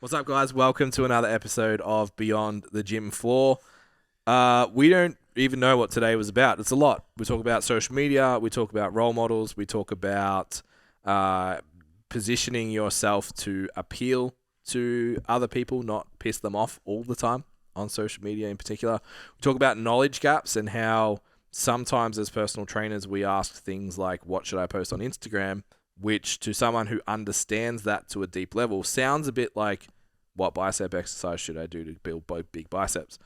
What's up, guys? Welcome to another episode of Beyond the Gym Floor. We don't even know what today was about. It's a lot. We talk about social media. We talk about role models. We talk about positioning yourself to appeal to other people, not piss them off all the time on social media in particular. We talk about knowledge gaps and how sometimes as personal trainers, we ask things like, what should I post on Instagram? Which to someone who understands that to a deep level sounds a bit like, what bicep exercise should I do to build both big biceps?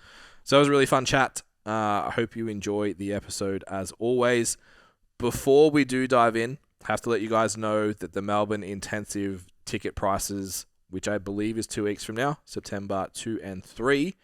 So it was a really fun chat. I hope you enjoy the episode as always. Before we do dive in, I have to let you guys know that the Melbourne Intensive ticket prices, which I believe is 2 weeks from now, September 2 and 3,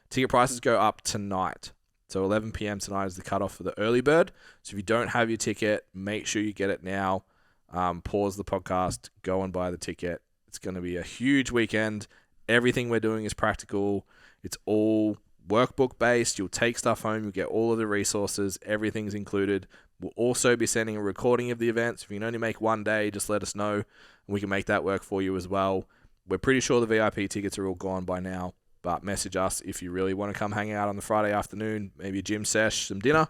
ticket prices go up tonight. So 11 p.m. tonight is the cutoff for the early bird. So if you don't have your ticket, make sure you get it now. Pause the podcast, go and buy the ticket. It's going to be a huge weekend. Everything we're doing is practical. It's all workbook based. You'll take stuff home. You'll get all of the resources. Everything's included. We'll also be sending a recording of the event. So if you can only make one day, just let us know and we can make that work for you as well. We're pretty sure the VIP tickets are all gone by now, but message us if you really want to come hang out on the Friday afternoon, maybe a gym sesh, some dinner.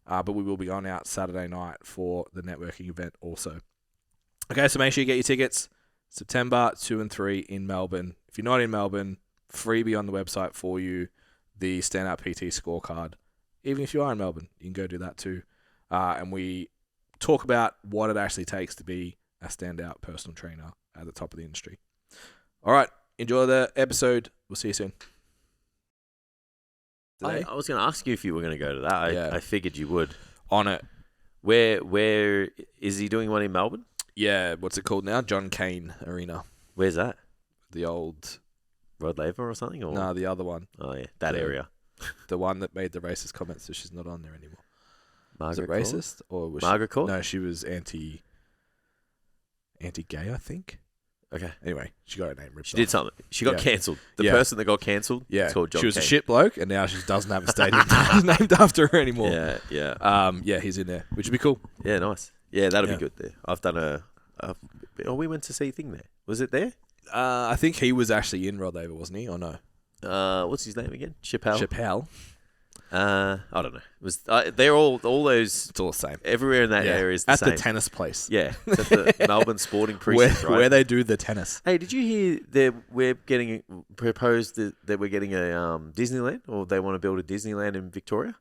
But we will be going out Saturday night for the networking event also. Okay, so make sure you get your tickets. September 2 and 3 in Melbourne. If you're not in Melbourne, freebie on the website for you, the Standout PT scorecard. Even if you are in Melbourne, you can go do that too. And we talk about what it actually takes to be a standout personal trainer at the top of the industry. All right, enjoy the episode. We'll see you soon. I was going to ask you if you were going to go to that. I figured you would. On it. Where is he doing one in Melbourne? Yeah, what's it called now? John Cain Arena. Where's that? The old... Rod Laver or something? Or? No, the other one. Oh, yeah. That area. The one that made the racist comments, so she's not on there anymore. Margaret was it racist? Or was Margaret Court? No, she was anti-gay, I think. Okay. Anyway, she got her name ripped off. She did something. She got cancelled. The person that got cancelled is called John She was Cain. a shit bloke, and now she doesn't have a stadium named after her anymore. Yeah. He's in there, which would be cool. Yeah, nice. Yeah, that'll be good there. I've done we went to see a thing there. Was it there? I think he was actually in Rod Laver, wasn't he? Or no? What's his name again? Chappelle. I don't know. It was they're all those. It's all the same. Everywhere in that area is the same. At the tennis place. Yeah, it's at the Melbourne Sporting Precinct, right? Where they do the tennis. Hey, did you hear that we're getting proposed that we're getting a Disneyland, or they want to build a Disneyland in Victoria?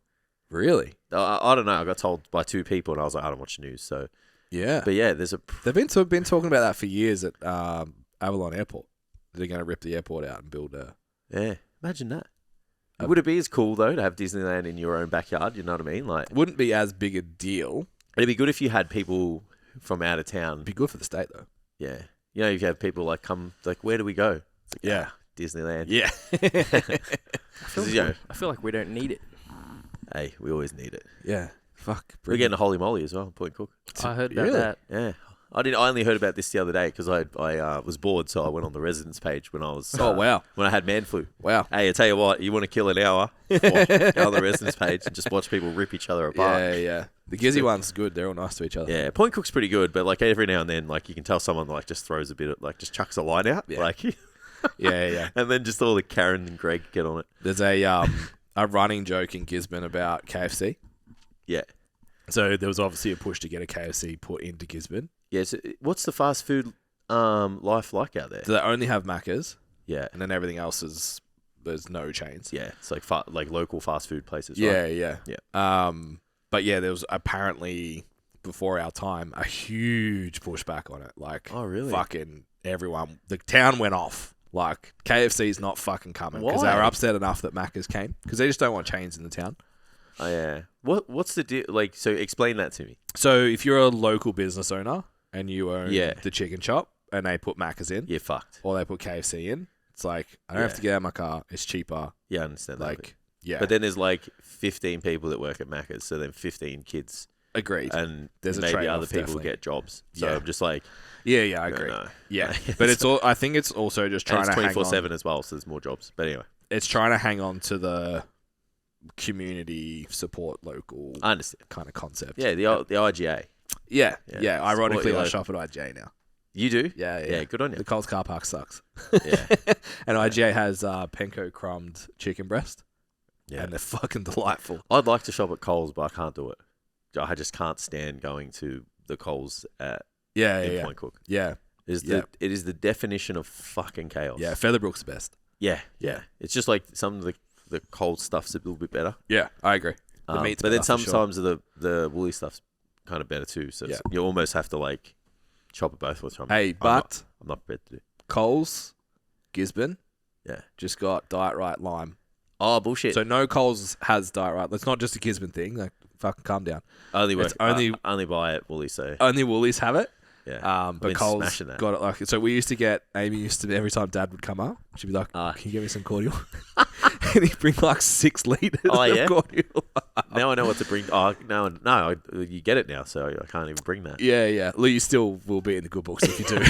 Really? I don't know. I got told by 2 people, and I was like, I don't watch the news, so yeah. But yeah, they've been talking about that for years at Avalon Airport. They're going to rip the airport out and build a... Yeah, imagine that. Would it be as cool, though, to have Disneyland in your own backyard? You know what I mean? Like, wouldn't be as big a deal. It'd be good if you had people from out of town. It'd be good for the state, though. Yeah. You know, if you have people like come, like, where do we go? It's like, Disneyland. Yeah. I feel like we don't need it. Hey, we always need it. Yeah. Fuck. We're getting a Holy Moly as well, Point Cook. I heard about that. Yeah. I only heard about this the other day because I was bored, so I went on the residence page when I was... wow. When I had man flu. Wow. Hey, I tell you what, you want to kill an hour, go on the residence page and just watch people rip each other apart. Yeah. The Gizzy one's good. They're all nice to each other. Yeah, Point Cook's pretty good, but like every now and then, like you can tell someone like just throws a bit of, like just chucks a line out. Yeah. Like, yeah. And then just all the Karen and Greg get on it. There's a running joke in Gisborne about KFC. Yeah. So there was obviously a push to get a KFC put into Gisborne. Yeah, so what's the fast food life like out there? So they only have Macca's. Yeah. And then everything else there's no chains. Yeah, it's like like local fast food places, right? Yeah. But yeah, there was apparently, before our time, a huge pushback on it. Like, oh, really? Fucking everyone. The town went off. Like, KFC's not fucking coming. Because they Why? were upset enough that Macca's came. Because they just don't want chains in the town. Oh, yeah. What's the deal? Like, so explain that to me. So if you're a local business owner and you own Yeah. the chicken shop and they put Macca's in, You're fucked. or they put KFC in, it's like, I don't have to get out of my car. It's cheaper. Yeah, I understand that. Like, yeah. But then there's like 15 people that work at Macca's, so then 15 kids. Agreed. And There's a maybe trade-off, other people definitely. get jobs. So Yeah. I'm just like... Yeah, I agree. No. Yeah. But it's all. I think it's also just trying to hang on. 24/7 as well, so there's more jobs. But anyway. It's trying to hang on to the community support local I understand. kind of concept. Yeah, the IGA. Yeah. Yeah. Ironically, Support your I shop at IJ now. You do? Yeah. Yeah, good on you. The Coles car park sucks. Yeah. And IGA has panko crumbed chicken breast. Yeah. And they're fucking delightful. I'd like to shop at Coles, but I can't do it. I just can't stand going to the Coles in Point Cook. Yeah. It is the definition of fucking chaos. Yeah, Featherbrook's the best. Yeah. It's just like some of the Coles stuff's a little bit better. Yeah, I agree. The meat's but then better, for sure. sometimes the woolly stuff's kind of better too. So you almost have to like chop it both ways. Hey, but I'm not prepared to do. Coles, Gisborne, just got Diet Right lime. Oh, bullshit. So no Coles has Diet Right. It's not just a Gisborne thing. Like, fucking calm down. Only buy it Woolies, so only Woolies have it. Yeah. But Coles got it like so. We used to Amy used to every time Dad would come up, she'd be like, "Can you get me some cordial?" And he'd bring like 6 liters of cordial. Now I know what to bring. Oh no, you get it now, so I can't even bring that. Yeah. Well, you still will be in the good books if you do.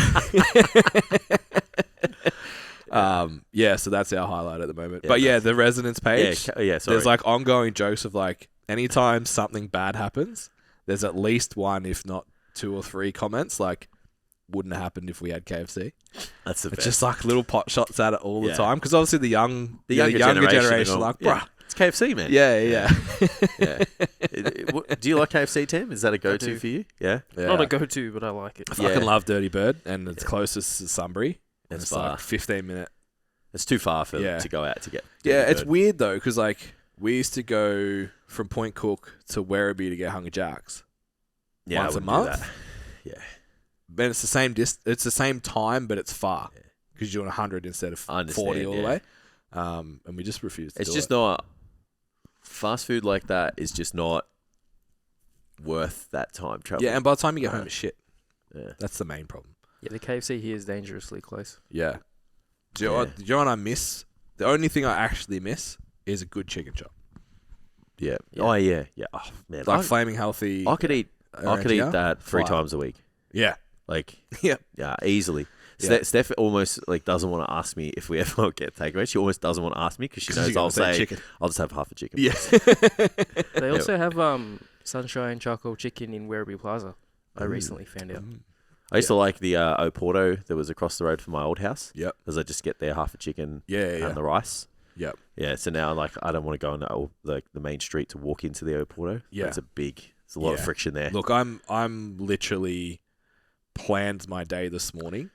So that's our highlight at the moment. But the residents page. Sorry. There's like ongoing jokes of like anytime something bad happens, there's at least one, if not 2 or 3 comments like wouldn't have happened if we had KFC. That's the best. It's just like little pot shots at it all the time because obviously the younger generation like, bruh, it's KFC, man. Yeah. Do you like KFC, Tim? Is that a go-to for you? Yeah. Not a go-to, but I like it. I fucking love Dirty Bird, and it's closest to Sunbury. It's far. like 15-minute. It's too far to go out to get. It's weird though because like we used to go from Point Cook to Werribee to get Hunger Jacks. Yeah, once a month. Yeah. But it's the same it's the same time, but it's far because you're doing 100 instead of 40 all the way. And we just refuse to. It's just not fast food like that. Is just not worth that time travel. Yeah, and by the time you get home, it's shit. Yeah, that's the main problem. Yeah, the KFC here is dangerously close. Yeah. Do you know what I miss? The only thing I actually miss is a good chicken chop. Yeah. Oh yeah. Oh man, like flaming healthy. I could eat that 3 times a week. Yeah. Like, yeah, easily. Steph almost like doesn't want to ask me if we ever get takeaway. She almost doesn't want to ask me because she knows I'll say chicken. I'll just have half a chicken. Yeah. They also have Sunshine Charcoal Chicken in Werribee Plaza. I recently found out. I used to like the Oporto that was across the road from my old house. Yep. Because I just get there half a chicken and the rice. Yep. Yeah. So now like I don't want to go on the main street to walk into the Oporto. Yeah. There's a lot of friction there. Look, I'm literally planned my day this morning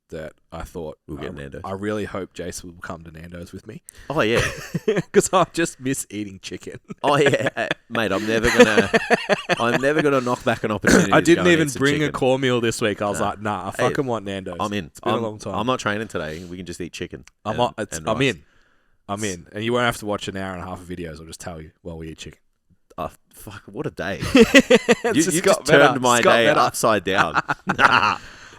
that I thought we'll get Nando's. I really hope Jason will come to Nando's with me. Oh yeah, because I just miss eating chicken. Oh yeah, mate. I'm never gonna knock back an opportunity. I didn't even bring a core meal this week. I was like, nah, I fucking want Nando's. I'm in. It's been a long time. I'm not training today. We can just eat chicken. I'm in. And you won't have to watch an hour and a half of videos. I'll just tell you while we eat chicken. Oh, fuck, what a day. you just turned my day upside down.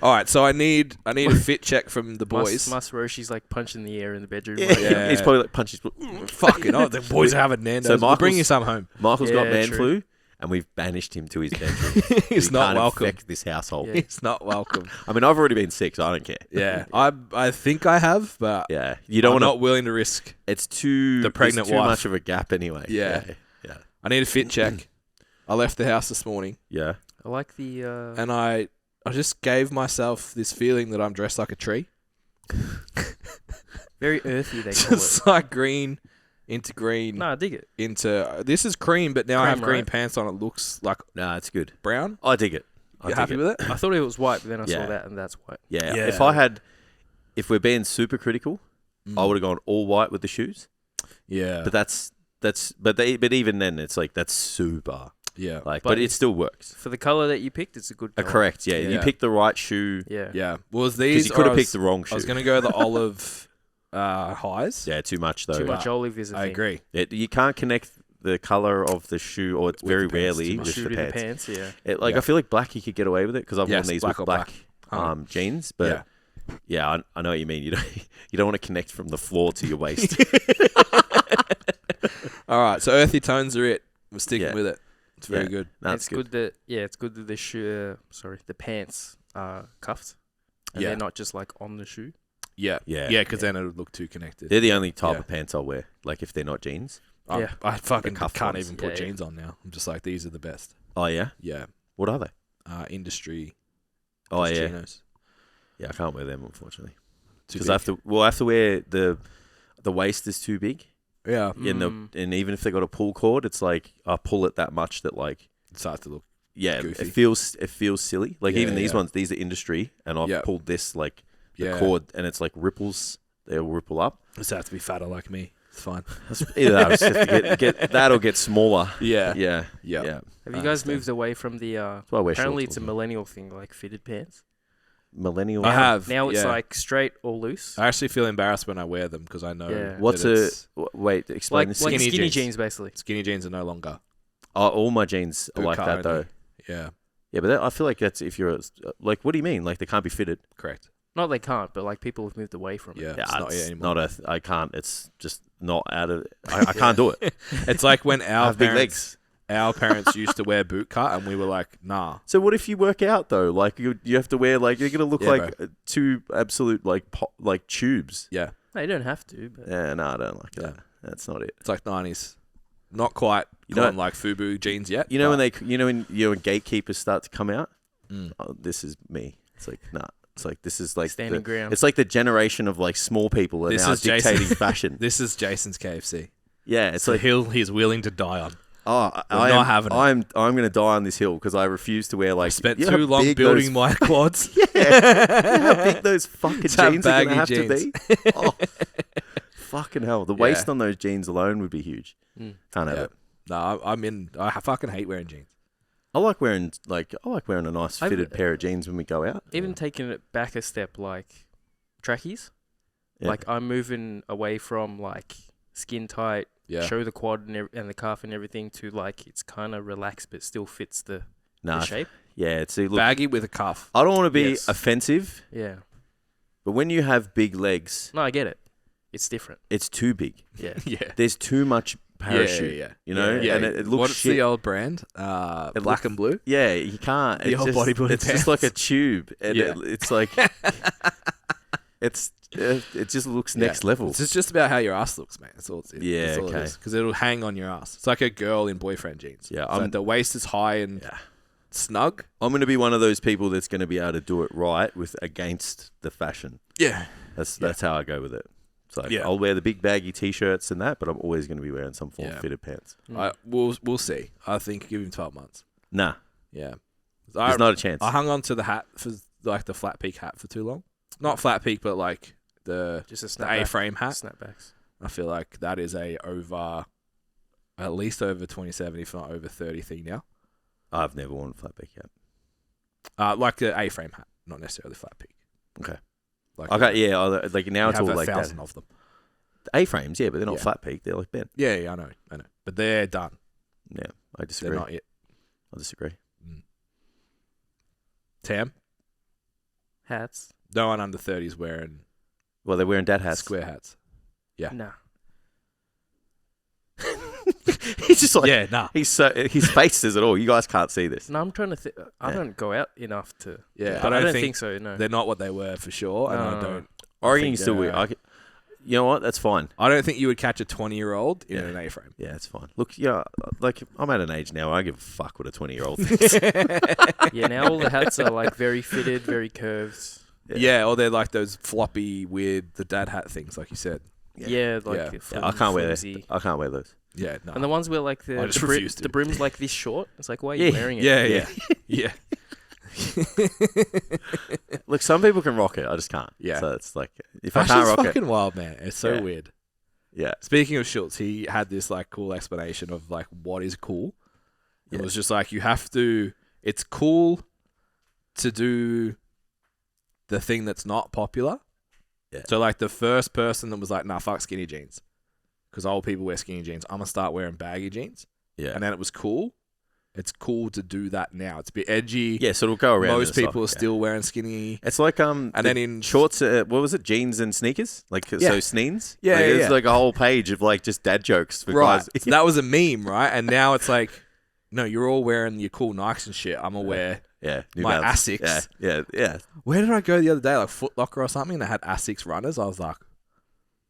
All right, so I need a fit check from the boys. Roshi's like punching the air in the bedroom. Yeah. He's probably like punches. Fucking the boys are having Nando's. So we'll bring you some home. Michael's got man flu, and we've banished him to his bedroom. He's not welcome. Infect this household. Yeah. He's not welcome. I mean, I've already been sick, so I don't care. Yeah, I think I have, but you don't. I'm not willing to risk. It's too the pregnant too wife. much of a gap anyway. Yeah. I need a fit check. I left the house this morning. Yeah. I like the... And I just gave myself this feeling that I'm dressed like a tree. Very earthy, they call it. It's like green into green. No, I dig it. This is cream, but now I have green right? pants on. It looks like it's good. Brown. I dig it. You happy with it? I thought it was white, but then I saw that, and that's white. Yeah. If we're being super critical, I would have gone all white with the shoes. Yeah. But even then, it's like that's super. Yeah. But it still works. For the color that you picked, it's a good color. Correct. Yeah. You picked the right shoe. Yeah. Yeah. Well, these you could have picked the wrong shoe. I was going to go the olive highs. Yeah. Too much though. Too much olive is a thing. I agree. You can't connect the color of the shoe, or it's very rarely with the pants. Yeah. I feel like black you could get away with it because I've worn these with black jeans, but. Yeah, I know what you mean. You don't want to connect from the floor to your waist. All right, so earthy tones are it. We're sticking with it. It's very good. No, it's good that the shoe. The pants are cuffed, and they're not just like on the shoe. Yeah, because then it would look too connected. They're the only type of pants I'll wear. Like if they're not jeans. I fucking can't even put jeans on now. I'm just like, these are the best. Oh yeah. Yeah. What are they? Industry. Oh chinos. Yeah, I can't wear them, unfortunately. Because I have to wear the waist is too big. Yeah. And even if they got a pull cord, it's like I pull it that much that like it starts to look goofy. It feels silly. Like even these ones, these are industry, and I've pulled this like the cord, and it's like ripples. They'll ripple up. Just have to be fatter like me. It's fine. Either that, just have to get that or get smaller. Yeah. Yeah. Have you guys moved away from the? Apparently, it's a millennial thing, like fitted pants. Millennial. I have. Now it's like straight or loose. I actually feel embarrassed when I wear them because I know. Yeah. Wait, explain this. Like skinny jeans, basically. Skinny jeans are no longer. Oh, all my jeans are like that though. Yeah. Yeah, but I feel like that's if you're like, what do you mean? Like they can't be fitted? Correct. Not they can't, but like people have moved away from it. Yeah, it's not yet anymore. I can't. It's just not out of. I can't do it. It's like when our big legs. Our parents used to wear boot cut, and we were like, nah. So what if you work out though? Like you have to wear like you're gonna look like two absolute like tubes. Yeah. No, you don't have to. But Yeah, no, I don't like that. That's not it. It's like 90s. Not quite gone like FUBU jeans yet. You know when your gatekeepers start to come out. Oh, this is me. It's like nah. It's like this is like standing ground. It's like the generation of like small people are now dictating fashion. This is Jason's KFC. Yeah, it's like a hill he's willing to die on. Oh, I'm going to die on this hill because I refuse to wear like. I spent too long building my quads. You know how big those fucking jeans are going to have to be. Oh, fucking hell! The waist on those jeans alone would be huge. Can't have it. No, I fucking hate wearing jeans. I like wearing a nice fitted pair of jeans when we go out. Even taking it back a step, like trackies. Yeah. Like I'm moving away from like skin tight. Yeah. Show the quad and the calf and everything to like it's kind of relaxed but still fits the shape. Yeah, it's baggy with a cuff. I don't want to be offensive. Yeah. But when you have big legs, no, I get it. It's different. It's too big. Yeah. Yeah. There's too much parachute. Yeah. You know, and it looks What's the old brand? Black and blue. Yeah, you can't. The old bodybuilding. It's just like a tube, and it's like it just looks next level. It's just about how your ass looks, mate. That's all it is. Yeah, that's all it is. Because it'll hang on your ass. It's like a girl in boyfriend jeans. Yeah, like the waist is high and snug. I'm going to be one of those people that's going to be able to do it right against the fashion. Yeah, that's how I go with it. So I'll wear the big baggy t-shirts and that, but I'm always going to be wearing some form of fitted pants. We'll see. I think give him 12 months. Nah. Yeah. There's not a chance. I hung on to the hat for like the flat peak hat for too long. Not flat peak, but like the A-frame hat. Snapbacks. I feel like that is at least over 27, if not over 30 thing now. I've never worn a flat peak hat. Like the A-frame hat, not necessarily flat peak. Okay. Like like now it's all like that. 1,000 of them. The A-frames, but they're not flat peak. They're like bent. Yeah, I know. But they're done. Yeah, I disagree. They're not yet. I disagree. Tam? Hats. No one under 30 is wearing... Well, they're wearing dad hats. Square hats. Yeah. Nah. He's just like... Yeah, nah. His face says it all. You guys can't see this. No, I'm trying to think... I don't go out enough to... Yeah, but I don't think so, no. They're not what they were for sure, and I don't... I reckon you still wear... You know what? That's fine. I don't think you would catch a 20-year-old in an A-frame. Yeah, it's fine. Look, like I'm at an age now where I give a fuck what a 20-year-old thinks. Yeah, now all the hats are like very fitted, very curved. Yeah, or they're like those floppy, weird, the dad hat things, like you said. Yeah, I can't wear those. I can't wear those. Yeah, no. And the ones where like the brim's like this short, it's like, why are you wearing it? Yeah. Look, some people can rock it. I just can't. Yeah. So it's like if I can't rock it, it's fucking wild, man. It's so weird. Yeah. Speaking of Schultz, he had this like cool explanation of like what is cool. It was just like it's cool to do the thing that's not popular. Yeah. So like the first person that was like, nah, fuck skinny jeans. Because old people wear skinny jeans. I'm going to start wearing baggy jeans. Yeah. And then it was cool. It's cool to do that now. It's a bit edgy. Yeah, so it'll go around. Most people are still wearing skinny. It's like and then in shorts. What was it? Jeans and sneakers. Like so, sneens. Yeah, There's like a whole page of like just dad jokes for guys. So that was a meme, right? And now it's like, no, you're all wearing your cool Nikes and shit. I'm gonna wear my Asics. Yeah. Where did I go the other day? Like Foot Locker or something. They had Asics runners. I was like,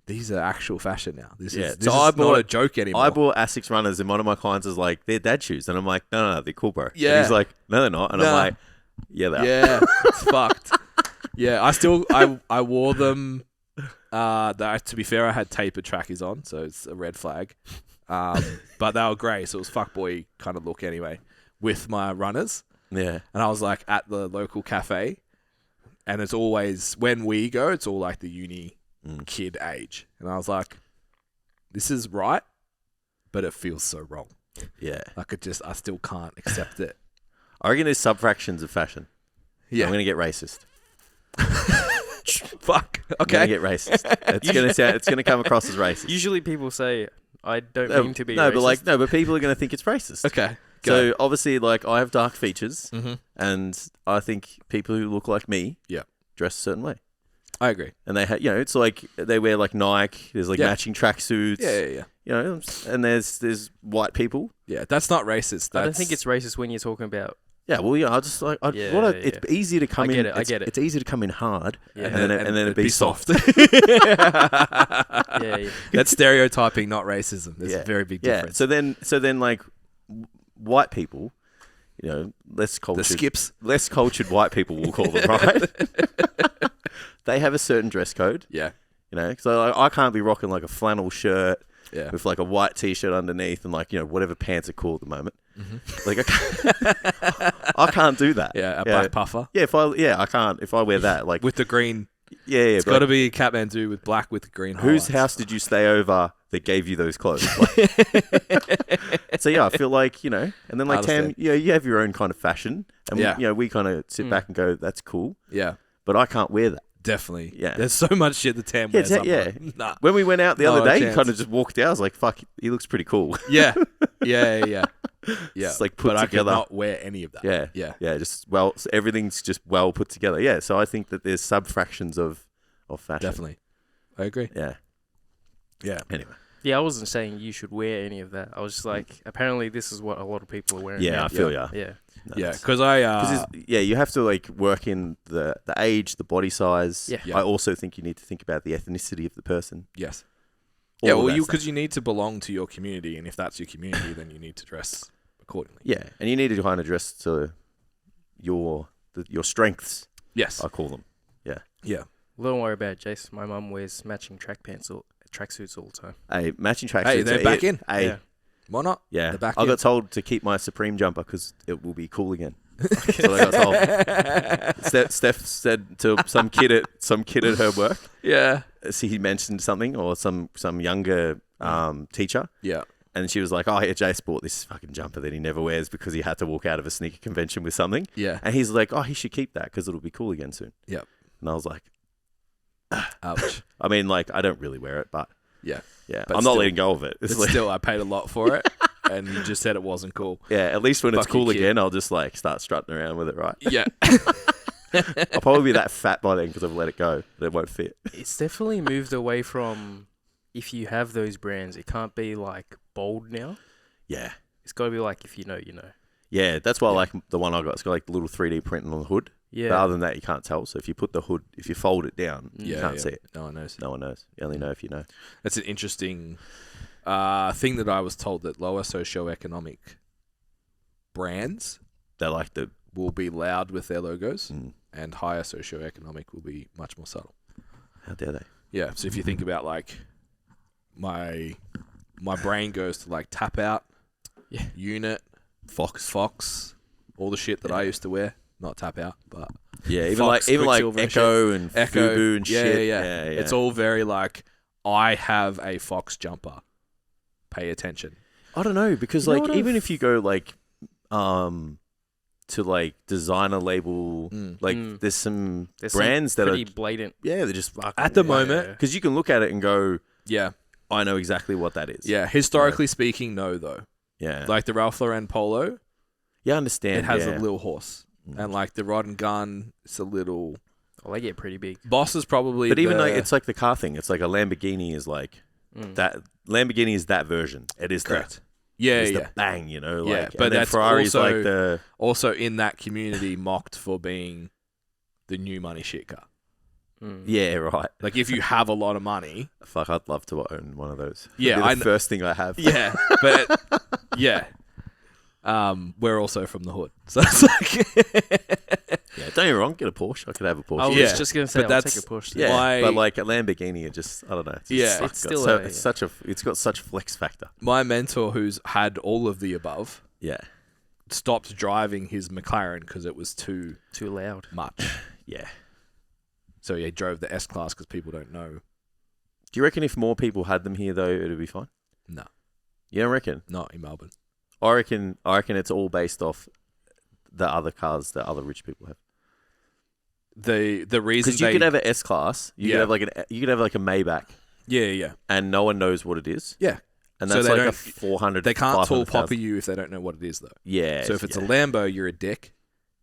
these are actual fashion now. This is not a joke anymore. I bought Asics runners and one of my clients was like, they're dad shoes. And I'm like, no, they're cool, bro. Yeah. And he's like, no, they're not. And I'm like, yeah, they are. Yeah, it's fucked. Yeah, I wore them. To be fair, I had tapered trackies on, so it's a red flag. But they were grey, so it was fuckboy kind of look anyway, with my runners. Yeah. And I was like at the local cafe, and it's always, when we go, it's all like the uni kid age. And I was like, this is right, but it feels so wrong. Yeah. I still can't accept it. I reckon there's sub-fractions of fashion. Yeah. I'm going to get racist. Fuck. Okay. I'm going to get racist. It's going to come across as racist. Usually people say, I don't mean to be racist. But people are going to think it's racist. Okay. So obviously, like, I have dark features, and I think people who look like me dress a certain way. I agree. And they it's like they wear like Nike. There's like matching tracksuits. Yeah. You know, and there's white people. Yeah, that's not racist. I don't think it's racist when you're talking about. Yeah, well, I just like it's easy to come in. I get it. It's easy to come in hard, and then it'd be soft. Yeah. That's stereotyping, not racism. There's a very big difference. Yeah. So then, like, white people, you know, less cultured white people, we'll call them, right? They have a certain dress code. Yeah. You know, so like, I can't be rocking like a flannel shirt with like a white t-shirt underneath and like, you know, whatever pants are cool at the moment. Like I can't do that. Yeah, a black puffer. Yeah, I can't. If I wear that, like with the green. Yeah. It's got to be a Kathmandu with black with the green highlights. Whose house did you stay over that gave you those clothes? So yeah, I feel like, you know, and then like Tam, you have your own kind of fashion, and we kind of sit back and go, that's cool. Yeah, but I can't wear that. Definitely. Yeah. There's so much shit that Tam wears. Nah. When we went out the other day, he kind of just walked out. I was like, fuck, he looks pretty cool. Yeah. It's like put together. I could not wear any of that. Yeah. Just everything's just well put together. Yeah. So I think that there's sub-fractions of fashion. Definitely. I agree. Yeah. Anyway. Yeah, I wasn't saying you should wear any of that. I was just like, apparently this is what a lot of people are wearing. Yeah, now. I feel Yeah. Yeah, because you have to like work in the age, the body size. Yeah. I also think you need to think about the ethnicity of the person. Yes. All because you need to belong to your community, and if that's your community, then you need to dress accordingly. Yeah, and you need to kind of dress to your strengths. Yes, I call them. Yeah. Well, don't worry about it, Jace. My mum wears matching tracksuits all the time. Hey, matching tracksuits. Hey, they're back in. Hey. Yeah. Why not? Yeah, I got told to keep my Supreme jumper because it will be cool again. So I got told. Steph said to some kid at her work. Yeah. See, he mentioned something or some younger teacher. Yeah. And she was like, "Oh, yeah, Jace bought this fucking jumper that he never wears because he had to walk out of a sneaker convention with something." Yeah. And he's like, "Oh, he should keep that because it'll be cool again soon." Yeah. And I was like, "Ouch." I mean, like, I don't really wear it, but yeah. I'm not letting go of it. Still, I paid a lot for it, and you just said it wasn't cool. Yeah, at least when it's cool again, I'll just like start strutting around with it, right? Yeah. I'll probably be that fat by then because I've let it go, but it won't fit. It's definitely moved away from, if you have those brands, it can't be like bold now. Yeah. It's got to be like, if you know, you know. Yeah, that's why I like the one I got. It's got like the little 3D print on the hood. Yeah. But other than that, you can't tell. So if you put the hood, if you fold it down, you can't see it. No one knows. No one knows. You only know if you know. That's an interesting thing that I was told, that lower socioeconomic brands will be loud with their logos, and higher socioeconomic will be much more subtle. How dare they? Yeah. So if you think about like my brain goes to like Tap Out, Unit, Fox, all the shit that I used to wear. Not Tap Out, but even Fox, like Echo and Fubu and shit. Yeah. It's all very like, I have a Fox jumper. Pay attention. I don't know, because like even if you go like to like designer label, there's some brands that are pretty blatant. Yeah, they're just fucking at the moment, because you can look at it and go, yeah, I know exactly what that is. Yeah, historically speaking, no though. Yeah, like the Ralph Lauren polo. Yeah, I understand. It has a little horse. And like the Rod and Gun, it's a little. Well, they get pretty big. Boss is probably. But even like it's like the car thing. It's like a Lamborghini is like that. Lamborghini is that version. It is correct. The bang, you know. Like, but that's Ferrari's also like the also in that community mocked for being the new money shit car. Yeah, right. Like if you have a lot of money, fuck, I'd love to own one of those. Yeah, the first thing I have. Yeah, but yeah. We're also from the hood, so it's like, yeah. Don't get me wrong, get a Porsche. I could have a Porsche. I was just gonna say, I'll take a Porsche. Yeah, but like a Lamborghini, it just I don't know. It's still it's got such flex factor. My mentor, who's had all of the above, stopped driving his McLaren because it was too loud much. Yeah. So he drove the S-Class because people don't know. Do you reckon if more people had them here, though, it'd be fine? No. You don't reckon? Not in Melbourne. I reckon it's all based off the other cars that other rich people have. The reason because you could have an S-Class, you could have like a Maybach. Yeah. And no one knows what it is. Yeah. And that's like a 400. They can't tall poppy you if they don't know what it is, though. Yeah. So if it's a Lambo, you're a dick.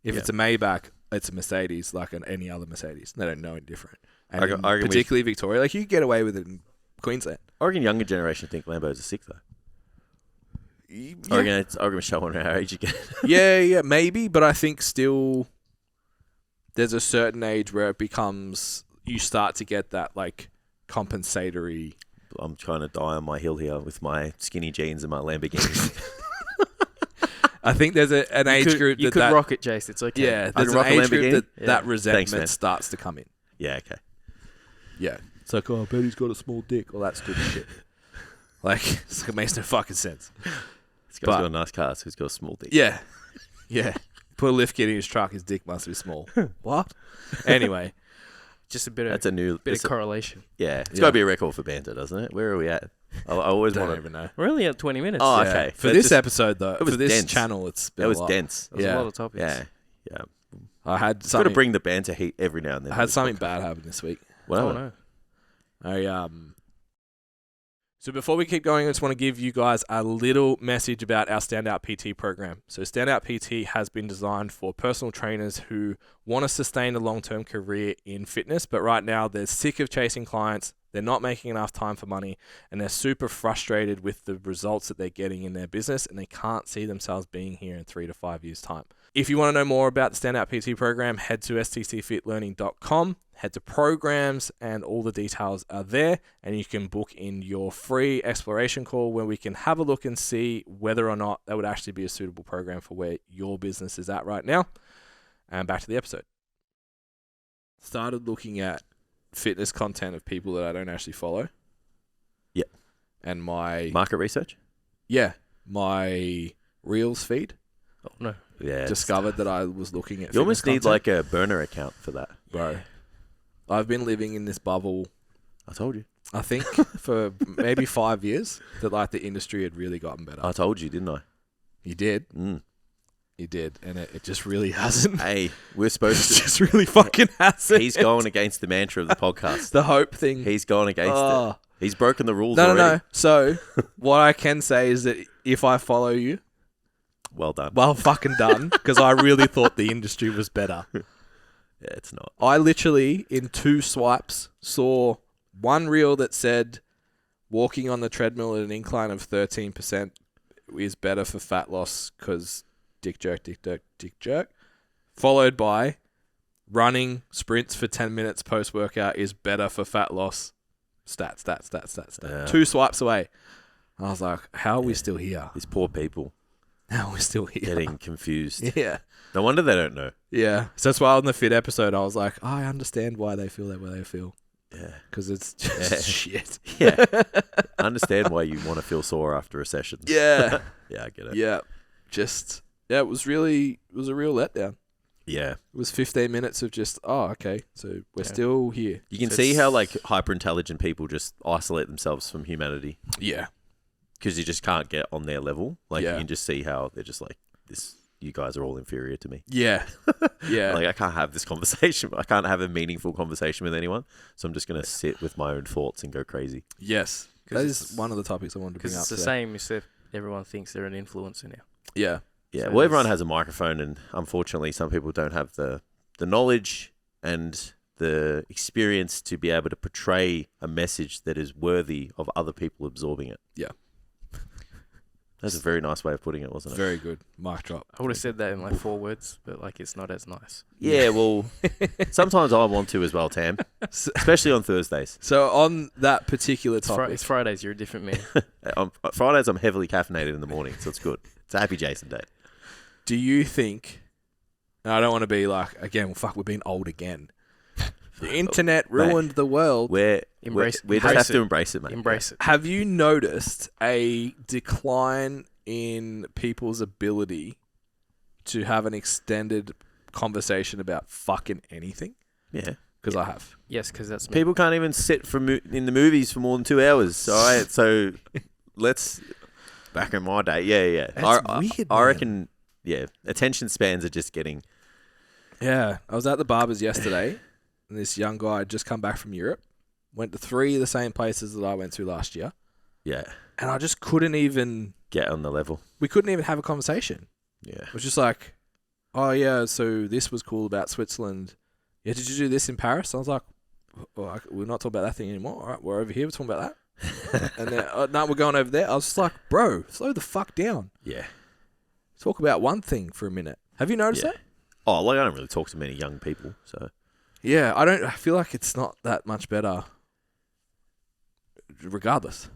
If it's a Maybach, it's a Mercedes, like any other Mercedes. They don't know any different. And particularly Victoria, like you can get away with it in Queensland. I reckon younger generation think Lambos are sick, though. Yeah. I reckon showing our age again. yeah, maybe, but I think still there's a certain age where it becomes you start to get that like compensatory. I'm trying to die on my hill here with my skinny jeans and my Lamborghini. I think there's an age group you could rock it, Jace. It's okay. Yeah, there's an age group that resentment starts to come in. Yeah, okay. Yeah, it's like, oh, I bet he's got a small dick. All that stupid shit. Like, it makes no fucking sense. This guy's got a nice car, so he's got a small dick. Yeah. Put a lift kit in his truck, his dick must be small. What? Anyway. Just a bit of correlation. Yeah. It's got to be a record for banter, doesn't it? Where are we at? I always want to even know. We're only at 20 minutes. Oh, okay. For this episode, though, for this channel, it's been a lot. Dense. It was a lot of topics. Yeah. I had something. Got to bring the banter heat every now and then. I had something bad happen this week. Well, no. So before we keep going, I just want to give you guys a little message about our Standout PT program. So Standout PT has been designed for personal trainers who want to sustain a long-term career in fitness, but right now they're sick of chasing clients, they're not making enough time for money, and they're super frustrated with the results that they're getting in their business, and they can't see themselves being here in 3 to 5 years' time. If you want to know more about the Standout PT program, head to stcfitlearning.com, head to programs, and all the details are there, and you can book in your free exploration call where we can have a look and see whether or not that would actually be a suitable program for where your business is at right now. And back to the episode. Started looking at fitness content of people that I don't actually follow. Yep. And my market research? Yeah. My Reels feed. Oh, no. Yeah. Discovered that I was looking at You almost need like a burner account for that. Bro. I've been living in this bubble. I told you. I think for maybe 5 years that like the industry had really gotten better. I told you, didn't I? You did. You did, and it just really hasn't. Hey, we're supposed to. It just really fucking hasn't. He's going against the mantra of the podcast. The hope thing. He's gone against it. He's broken the rules already. No. So, what I can say is that if I follow you... Well done. Well fucking done, because I really thought the industry was better. Yeah, it's not. I literally, in 2 swipes, saw one reel that said walking on the treadmill at an incline of 13% is better for fat loss because... dick jerk, followed by running sprints for 10 minutes post-workout is better for fat loss. Stats. Yeah. 2 swipes away. I was like, how are we still here? These poor people. How are we still here? Getting confused. Yeah. No wonder they don't know. Yeah. So that's why on the fit episode, I was like, I understand why they feel that way they feel. Yeah. Because it's just shit. Yeah. I understand why you want to feel sore after a session. Yeah. Yeah, I get it. Yeah. It was a real letdown. Yeah. It was 15 minutes of just, okay, so we're still here. You can see how like hyper-intelligent people just isolate themselves from humanity. Yeah. Because you just can't get on their level. Like you can just see how they're just like, you guys are all inferior to me. Yeah. Yeah. Like I can't have this conversation. I can't have a meaningful conversation with anyone. So I'm just going to sit with my own thoughts and go crazy. Yes. That is one of the topics I wanted to bring up. Because it's the same except everyone thinks they're an influencer now. Yeah. Yeah, well, everyone has a microphone, and unfortunately, some people don't have the knowledge and the experience to be able to portray a message that is worthy of other people absorbing it. Yeah. That's a very nice way of putting it, wasn't it? Very good. Mic drop. I would have said that in like 4 words, but like it's not as nice. Yeah, well, sometimes I want to as well, Tam, especially on Thursdays. So on that particular topic... It's Fridays, you're a different man. On Fridays, I'm heavily caffeinated in the morning, so it's good. It's a happy Jason day. Do you think? And I don't want to be like again. Well, fuck, we're being old again. The internet ruined the world. We just have to embrace it, mate. Embrace it. Have you noticed a decline in people's ability to have an extended conversation about fucking anything? Yeah. Because I have. Yes, because that's me. People can't even sit in the movies for more than 2 hours. All right, so let's... Back in my day, yeah. That's weird, I reckon, attention spans are just getting... Yeah, I was at the barber's yesterday, and this young guy had just come back from Europe, went to 3 of the same places that I went to last year. Yeah. And I just couldn't even... Get on the level. We couldn't even have a conversation. Yeah. It was just like, oh, yeah, so this was cool about Switzerland. Yeah, did you do this in Paris? I was like, well, we're not talking about that thing anymore. All right, we're over here. We're talking about that. And then, no, we're going over there. I was just like, bro, slow the fuck down. Yeah. Talk about one thing for a minute. Have you noticed that? Oh, like I don't really talk to many young people, so... Yeah, I feel like it's not that much better regardless.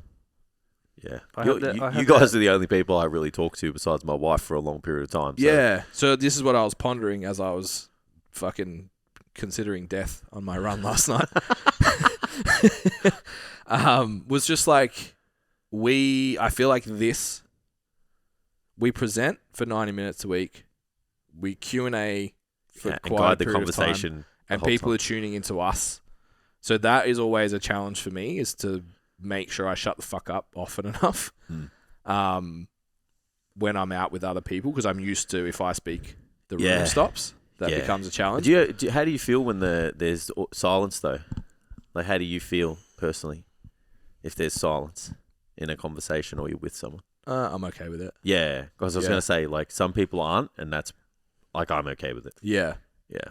Yeah. You guys are the only people I really talk to besides my wife for a long period of time. So. Yeah. So this is what I was pondering as I was fucking considering death on my run last night. Was just like I feel like we present for 90 minutes a week. We Q&A for quite guide a the period conversation of time, and people are tuning into us. So that is always a challenge for me, is to make sure I shut the fuck up often enough when I'm out with other people, because I'm used to, if I speak, the room stops. That becomes a challenge. How do you feel when there's silence, though? Like, how do you feel personally if there's silence in a conversation or you're with someone? I'm okay with it. Yeah, because I was going to say, like, some people aren't, and that's, like, I'm okay with it. Yeah. Yeah.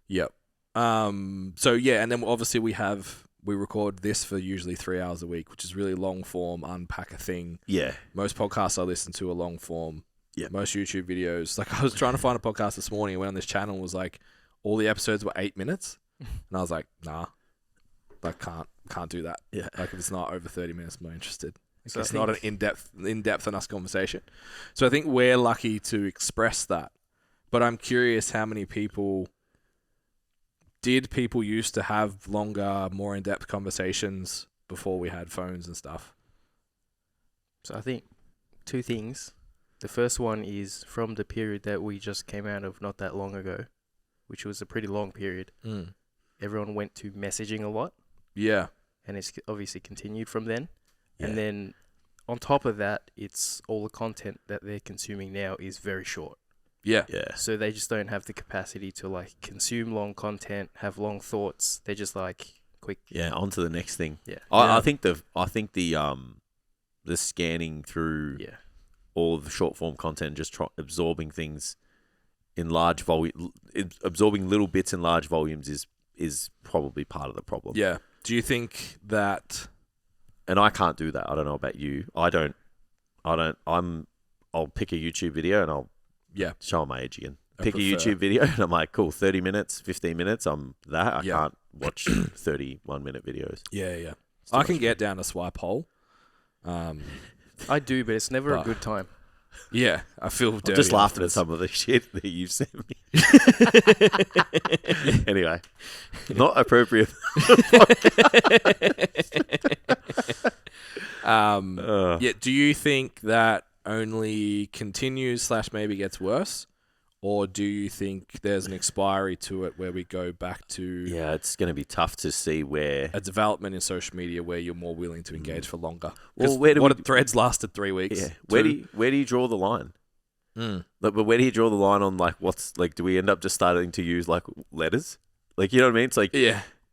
Yep. So, yeah, and then obviously we record this for usually 3 hours a week, which is really long form, unpack a thing. Yeah. Most podcasts I listen to are long form. Yeah. Most YouTube videos. Like, I was trying to find a podcast this morning, and went on this channel, and was like, all the episodes were 8 minutes. And I was like, nah, like, can't do that. Yeah. Like, if it's not over 30 minutes, I'm not interested. So it's not an in-depth enough conversation. So I think we're lucky to express that. But I'm curious how many people... Did people used to have longer, more in-depth conversations before we had phones and stuff? So I think 2 things. The first one is from the period that we just came out of not that long ago, which was a pretty long period. Everyone went to messaging a lot. Yeah. And it's obviously continued from then. Yeah. And then on top of that, it's all the content that they're consuming now is very short. Yeah. Yeah. So they just don't have the capacity to like consume long content, have long thoughts. They're just like quick. Yeah, on to the next thing. Yeah. I think the scanning through all of the short form content, just absorbing things in large volume, absorbing little bits in large volumes is probably part of the problem. Yeah. Do you think that? And I can't do that. I don't know about you. I'll pick a YouTube video and I'll show my age again. Pick a YouTube video and I'm like, cool, 30 minutes, 15 minutes. I can't watch 31-minute videos. Yeah. I can get down a swipe hole. I do, but it's never a good time. Yeah, I feel dirty. I'm just laughing at some of the shit that you've sent me. Anyway, not appropriate. Yeah. Do you think that only continues / maybe gets worse, or do you think there's an expiry to it where we go back to? Yeah, it's going to be tough to see where a development in social media where you're more willing to engage for longer. Well, threads lasted 3 weeks. Yeah. Where do you draw the line? But where do you draw the line on like what's like? Do we end up just starting to use like letters? Like, you know what I mean? It's like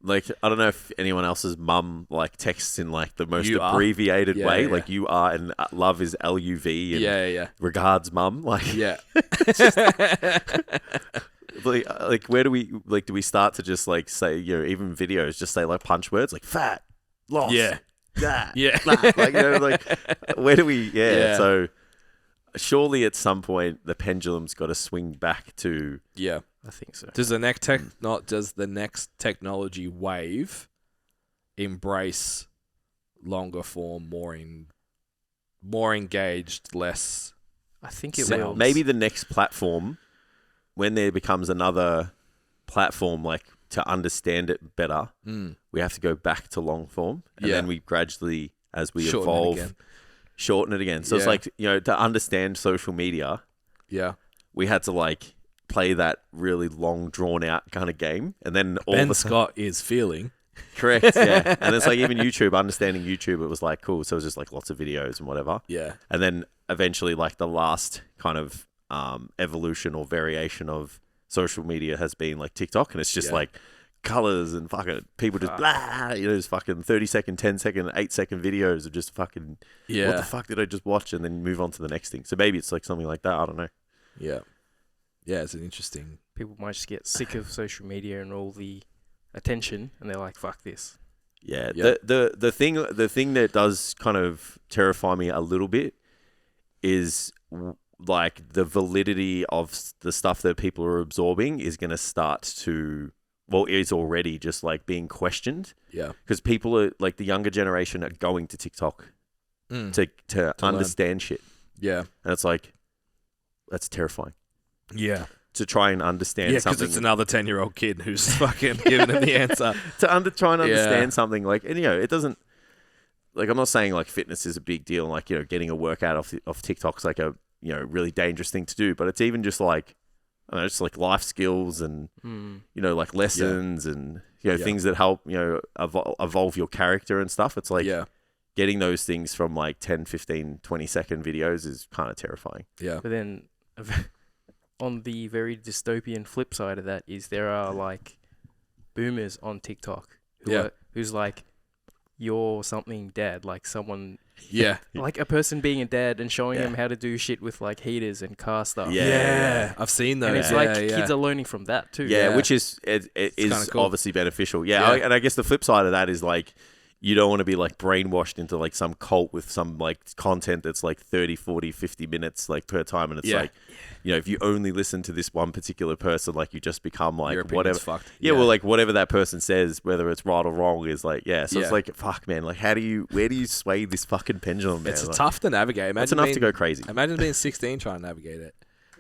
Like, I don't know if anyone else's mum like texts in like the most abbreviated way. Like, you are, and love is LUV. And regards, mum. Like, like where do we start to just like say, you know, even videos just say like punch words like fat, lost, like, you know, like where do we? So surely at some point the pendulum's got to swing back to I think so. Does the next technology wave embrace longer form, more engaged, less I think it will. Maybe the next platform, when there becomes another platform, like to understand it better, we have to go back to long form, and then we gradually, as we evolve, shorten it again. So it's like, to understand social media, we had to like play that really long, drawn out kind of game, and then Scott is feeling. Correct, yeah. And it's like even YouTube, understanding YouTube, it was like cool. So it was just like lots of videos and whatever. Yeah. And then eventually, like the last kind of evolution or variation of social media has been like TikTok, and it's just like colors and fucking people just blah, just fucking 30-second, 10-second, 8-second videos of just fucking what the fuck did I just watch, and then move on to the next thing. So maybe it's like something like that. I don't know. Yeah. Yeah, it's an interesting. People might just get sick of social media and all the attention, and they're like, "Fuck this." Yeah. The thing that does kind of terrify me a little bit is like the validity of the stuff that people are absorbing is going to start to, is already just like being questioned. Yeah. Because people are like, the younger generation are going to TikTok to understand shit. Yeah. And it's like, that's terrifying. Yeah. To try and understand something. Yeah, because it's another 10-year-old kid who's fucking giving him the answer. Try and understand something. Like, and it doesn't, like, I'm not saying like fitness is a big deal. Like, getting a workout off TikTok's like a, really dangerous thing to do. But it's even just like, I don't know, just like life skills and, like lessons and, things that help, evolve your character and stuff. It's like getting those things from like 10, 15, 20-second videos is kind of terrifying. Yeah. But then on the very dystopian flip side of that is there are like boomers on TikTok who's like, you're something dad, like someone, like a person being a dad and showing them how to do shit with like heaters and car stuff. I've seen those. And it's like kids are learning from that too. Which is is cool. Obviously beneficial. And I guess the flip side of that is like, you don't want to be like brainwashed into like some cult with some like content that's like 30, 40, 50 minutes like per time. And it's like, if you only listen to this one particular person, like you just become like whatever. Fucked. Well, like whatever that person says, whether it's right or wrong, is like, So it's like, fuck, man, like where do you sway this fucking pendulum, man? It's like, tough to navigate. It's enough to go crazy. Imagine being 16 trying to navigate it.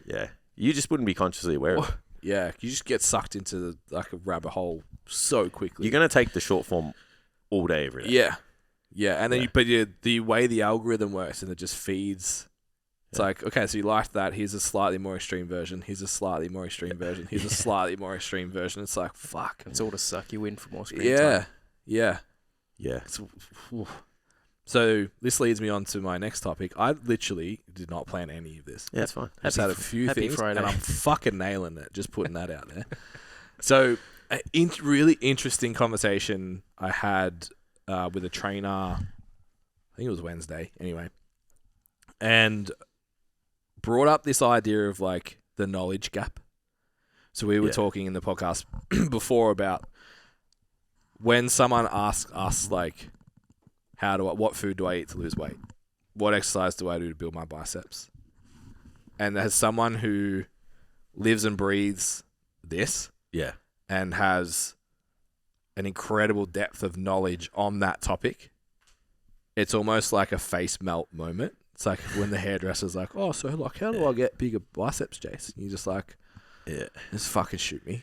Yeah. You just wouldn't be consciously aware of it. Yeah. You just get sucked into like a rabbit hole so quickly. You're going to take the short form all day, every day. Yeah. Yeah, and then the way the algorithm works, and it just feeds. It's like, okay, so you liked that. Here's a slightly more extreme version. Here's a slightly more extreme version. Here's a slightly more extreme version. It's like, fuck. It's all to suck you in for more screen time. Yeah. So this leads me on to my next topic. I literally did not plan any of this. Yeah, it's fine. I just had a few things, Friday. and I'm fucking nailing it. Just putting that out there. So, a really interesting conversation I had with a trainer. I think it was Wednesday, anyway, and brought up this idea of like the knowledge gap. So we were talking in the podcast before about when someone asks us like, what food do I eat to lose weight? What exercise do I do to build my biceps? And as someone who lives and breathes this, and has an incredible depth of knowledge on that topic, it's almost like a face melt moment. It's like when the hairdresser's like, oh, so like, how do I get bigger biceps, Jace? And you're just like, just fucking shoot me.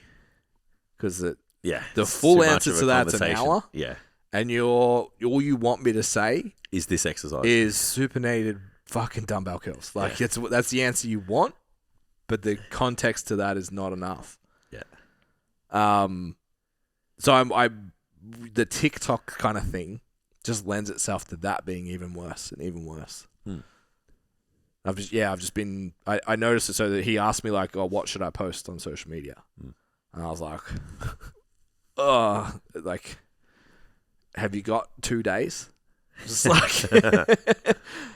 Because the full answer to that's an hour. Yeah. And all you want me to say is this exercise. Is supinated fucking dumbbell curls. Like that's the answer you want, but the context to that is not enough. So the TikTok kind of thing just lends itself to that being even worse and even worse. I've just been, I noticed it, so that he asked me like, oh, what should I post on social media? And I was like, like, have you got 2 days? Just like,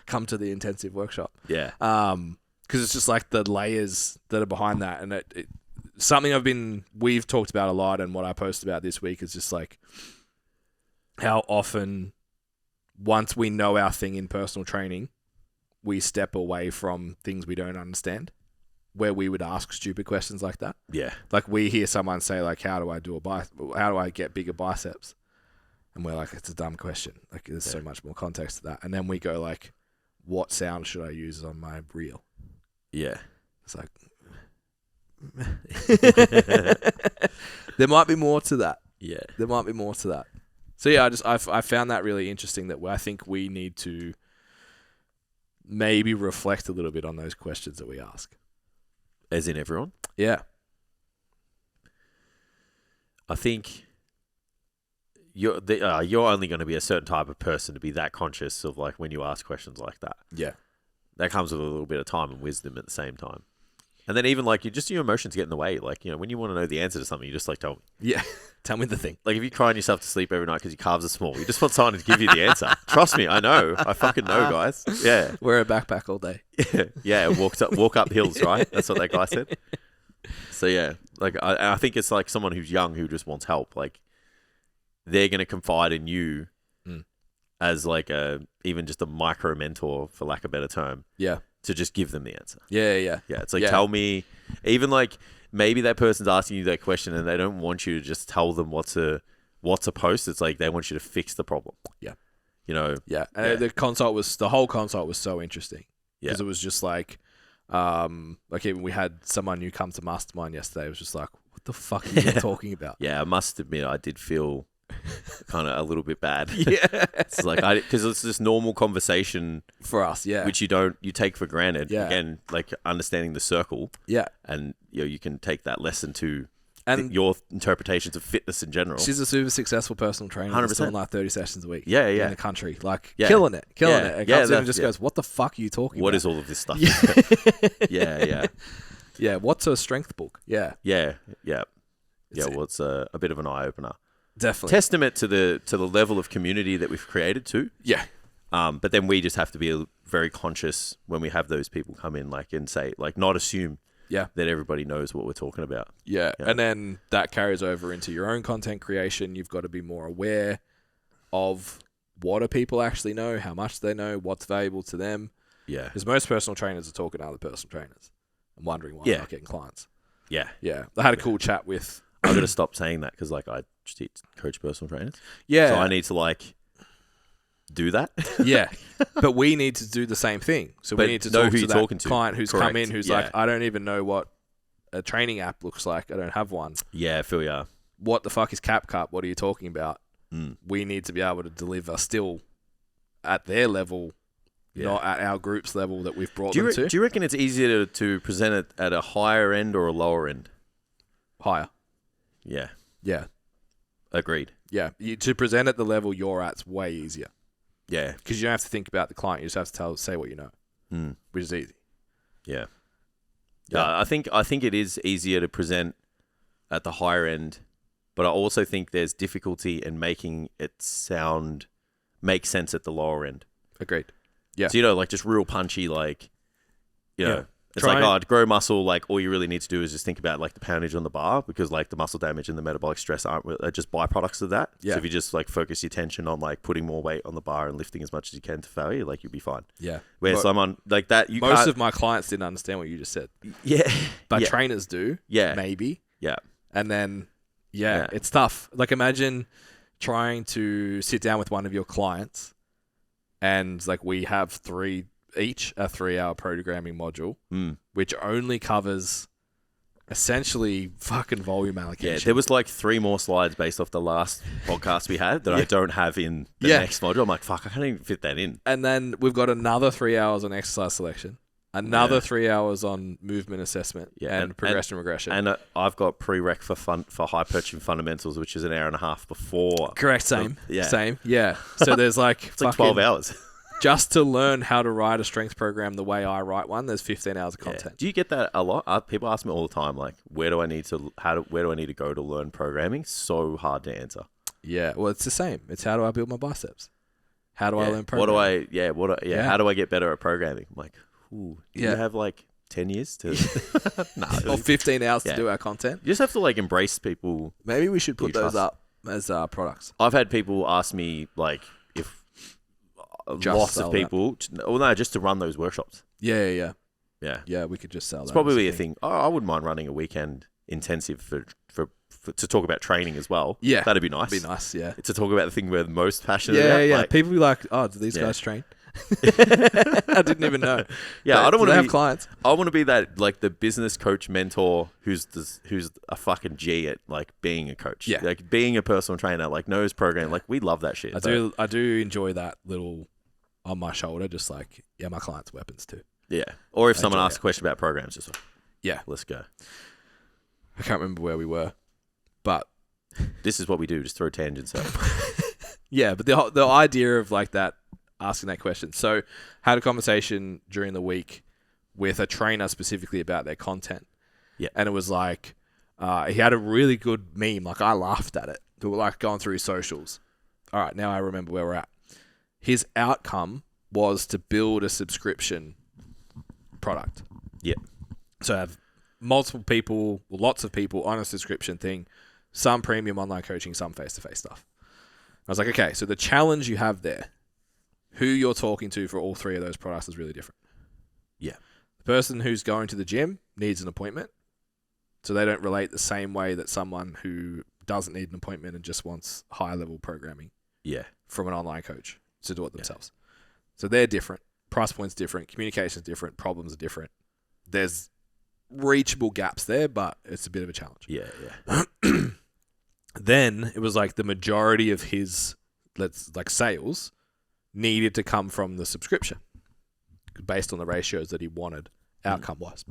come to the intensive workshop. Yeah. Because it's just like the layers that are behind that, and it something we've talked about a lot, and what I posted about this week is just like how often once we know our thing in personal training, we step away from things we don't understand, where we would ask stupid questions like that. Yeah. Like we hear someone say like, how do I get bigger biceps? And we're like, it's a dumb question. Like there's so much more context to that. And then we go like, what sound should I use on my reel? Yeah. It's like there might be more to that. Yeah. There might be more to that. So yeah, I found that really interesting that I think we need to maybe reflect a little bit on those questions that we ask. As in everyone? Yeah. I think you're only going to be a certain type of person to be that conscious of like when you ask questions like that. Yeah. That comes with a little bit of time and wisdom at the same time. And then even like your emotions get in the way. Like, when you want to know the answer to something, you just like tell me. Yeah. Tell me the thing. Like if you're crying yourself to sleep every night because your calves are small, you just want someone to give you the answer. Trust me, I know. I fucking know, guys. Yeah. Wear a backpack all day. Yeah. Walk up hills, right? That's what that guy said. So yeah, like I think it's like someone who's young who just wants help. Like they're going to confide in you as like even just a micro mentor, for lack of a better term. Yeah. To just give them the answer. Yeah. Yeah. It's like, tell me, even like maybe that person's asking you that question and they don't want you to just tell them what to post. It's like they want you to fix the problem. Yeah. Yeah. And the whole consult was so interesting because it was just like even we had someone new come to mastermind yesterday. It was just like, what the fuck are you talking about? Yeah. I must admit, I did feel kind of a little bit bad. Yeah. It's like, because it's this normal conversation for us. Yeah. Which you take for granted. Yeah. Again, like understanding the circle. Yeah. And you can take that lesson to and your interpretations of fitness in general. She's a super successful personal trainer. 100%. Doing like 30 sessions a week. Yeah. In the country. Like killing it. Yeah. It comes in and just goes, what the fuck are you talking about? What is all of this stuff? Yeah. Yeah. What's a strength book? Yeah. Yeah. Well, it's a bit of an eye opener. Definitely. Testament to the level of community that we've created too. Yeah. But then we just have to be very conscious when we have those people come in, like, and say, like, not assume that everybody knows what we're talking about. Yeah. And then that carries over into your own content creation. You've got to be more aware of what do people actually know, how much they know, what's valuable to them. Yeah. Because most personal trainers are talking to other personal trainers and wondering why they're not getting clients. Yeah. Yeah. I had a cool chat with... I've got to stop saying that because, like, I just coach personal trainers. Yeah. So I need to, like, do that. Yeah. But we need to do the same thing. So we need to talk to that client who's come in who's like, I don't even know what a training app looks like. I don't have one. Yeah, I feel ya. What the fuck is CapCut? What are you talking about? We need to be able to deliver still at their level, not at our group's level that we've brought them to. Do you reckon it's easier to present it at a higher end or a lower end? Higher. Yeah. Yeah. Agreed. Yeah. To present at the level you're at's way easier. Yeah. Because you don't have to think about the client. You just have to say what you know, which is easy. Yeah. Yeah. I think it is easier to present at the higher end, but I also think there's difficulty in making it make sense at the lower end. Agreed. Yeah. So, like just real punchy, like, it's to grow muscle, like all you really need to do is just think about like the poundage on the bar because like the muscle damage and the metabolic stress are just byproducts of that. Yeah. So if you just like focus your attention on like putting more weight on the bar and lifting as much as you can to failure, like you'll be fine. Yeah. Where someone like that, most of my clients didn't understand what you just said. Yeah. But trainers do. Yeah. Maybe. Yeah. And then, it's tough. Like imagine trying to sit down with one of your clients and like we have each a 3-hour programming module, which only covers essentially fucking volume allocation. Yeah, there was like 3 more slides based off the last podcast we had that I don't have in the next module. I'm like, fuck, I can't even fit that in. And then we've got another 3 hours on exercise selection, another 3 hours on movement assessment and progression regression. And I've got prereq for hypertrophy fundamentals, which is an hour and a half before. Correct, same. Same, yeah. So there's like... it's like 12 hours. Just to learn how to write a strength program the way I write one, there's 15 hours of content. Do you get that a lot? People ask me all the time, like, where do I need to go to learn programming? So hard to answer. Yeah, well, it's the same. It's how do I build my bicepts? How do I learn programming? How do I get better at programming? I'm like, do you have like 10 years to... or 15 hours to do our content? You just have to like embrace people. Maybe we should put those up as products. I've had people ask me like if... lots of people. Just to run those workshops. Yeah. Yeah, we could just sell that. It's probably a thing. I wouldn't mind running a weekend intensive to talk about training as well. Yeah. That'd be nice. To talk about the thing we're most passionate about. Yeah. Like, people be like, oh, do these guys train? I didn't even know. Yeah, I don't want to have clients. I want to be that like the business coach mentor who's a fucking G at like being a coach. Yeah, like being a personal trainer, like knows program. Like we love that shit. I do enjoy that little on my shoulder, just like my clients' weapons too. Yeah, or if someone asks a question about programs, just like, let's go. I can't remember where we were, but this is what we do. Just throw tangents out. Yeah, but the idea of like that, asking that question. So had a conversation during the week with a trainer specifically about their content. Yeah. And it was like, he had a really good meme. Like I laughed at it. We were like going through his socials. All right, now I remember where we're at. His outcome was to build a subscription product. Yeah. So have multiple people, lots of people on a subscription thing, some premium online coaching, some face-to-face stuff. I was like, okay, so the challenge you have there, who you're talking to for all three of those products is really different. Yeah. The person who's going to the gym needs an appointment, so they don't relate the same way that someone who doesn't need an appointment and just wants high-level programming from an online coach to do it themselves. So they're different. Price point's different. Communication's different. Problems are different. There's reachable gaps there, but it's a bit of a challenge. Yeah. Then it was like the majority of his sales needed to come from the subscription based on the ratios that he wanted outcome wise.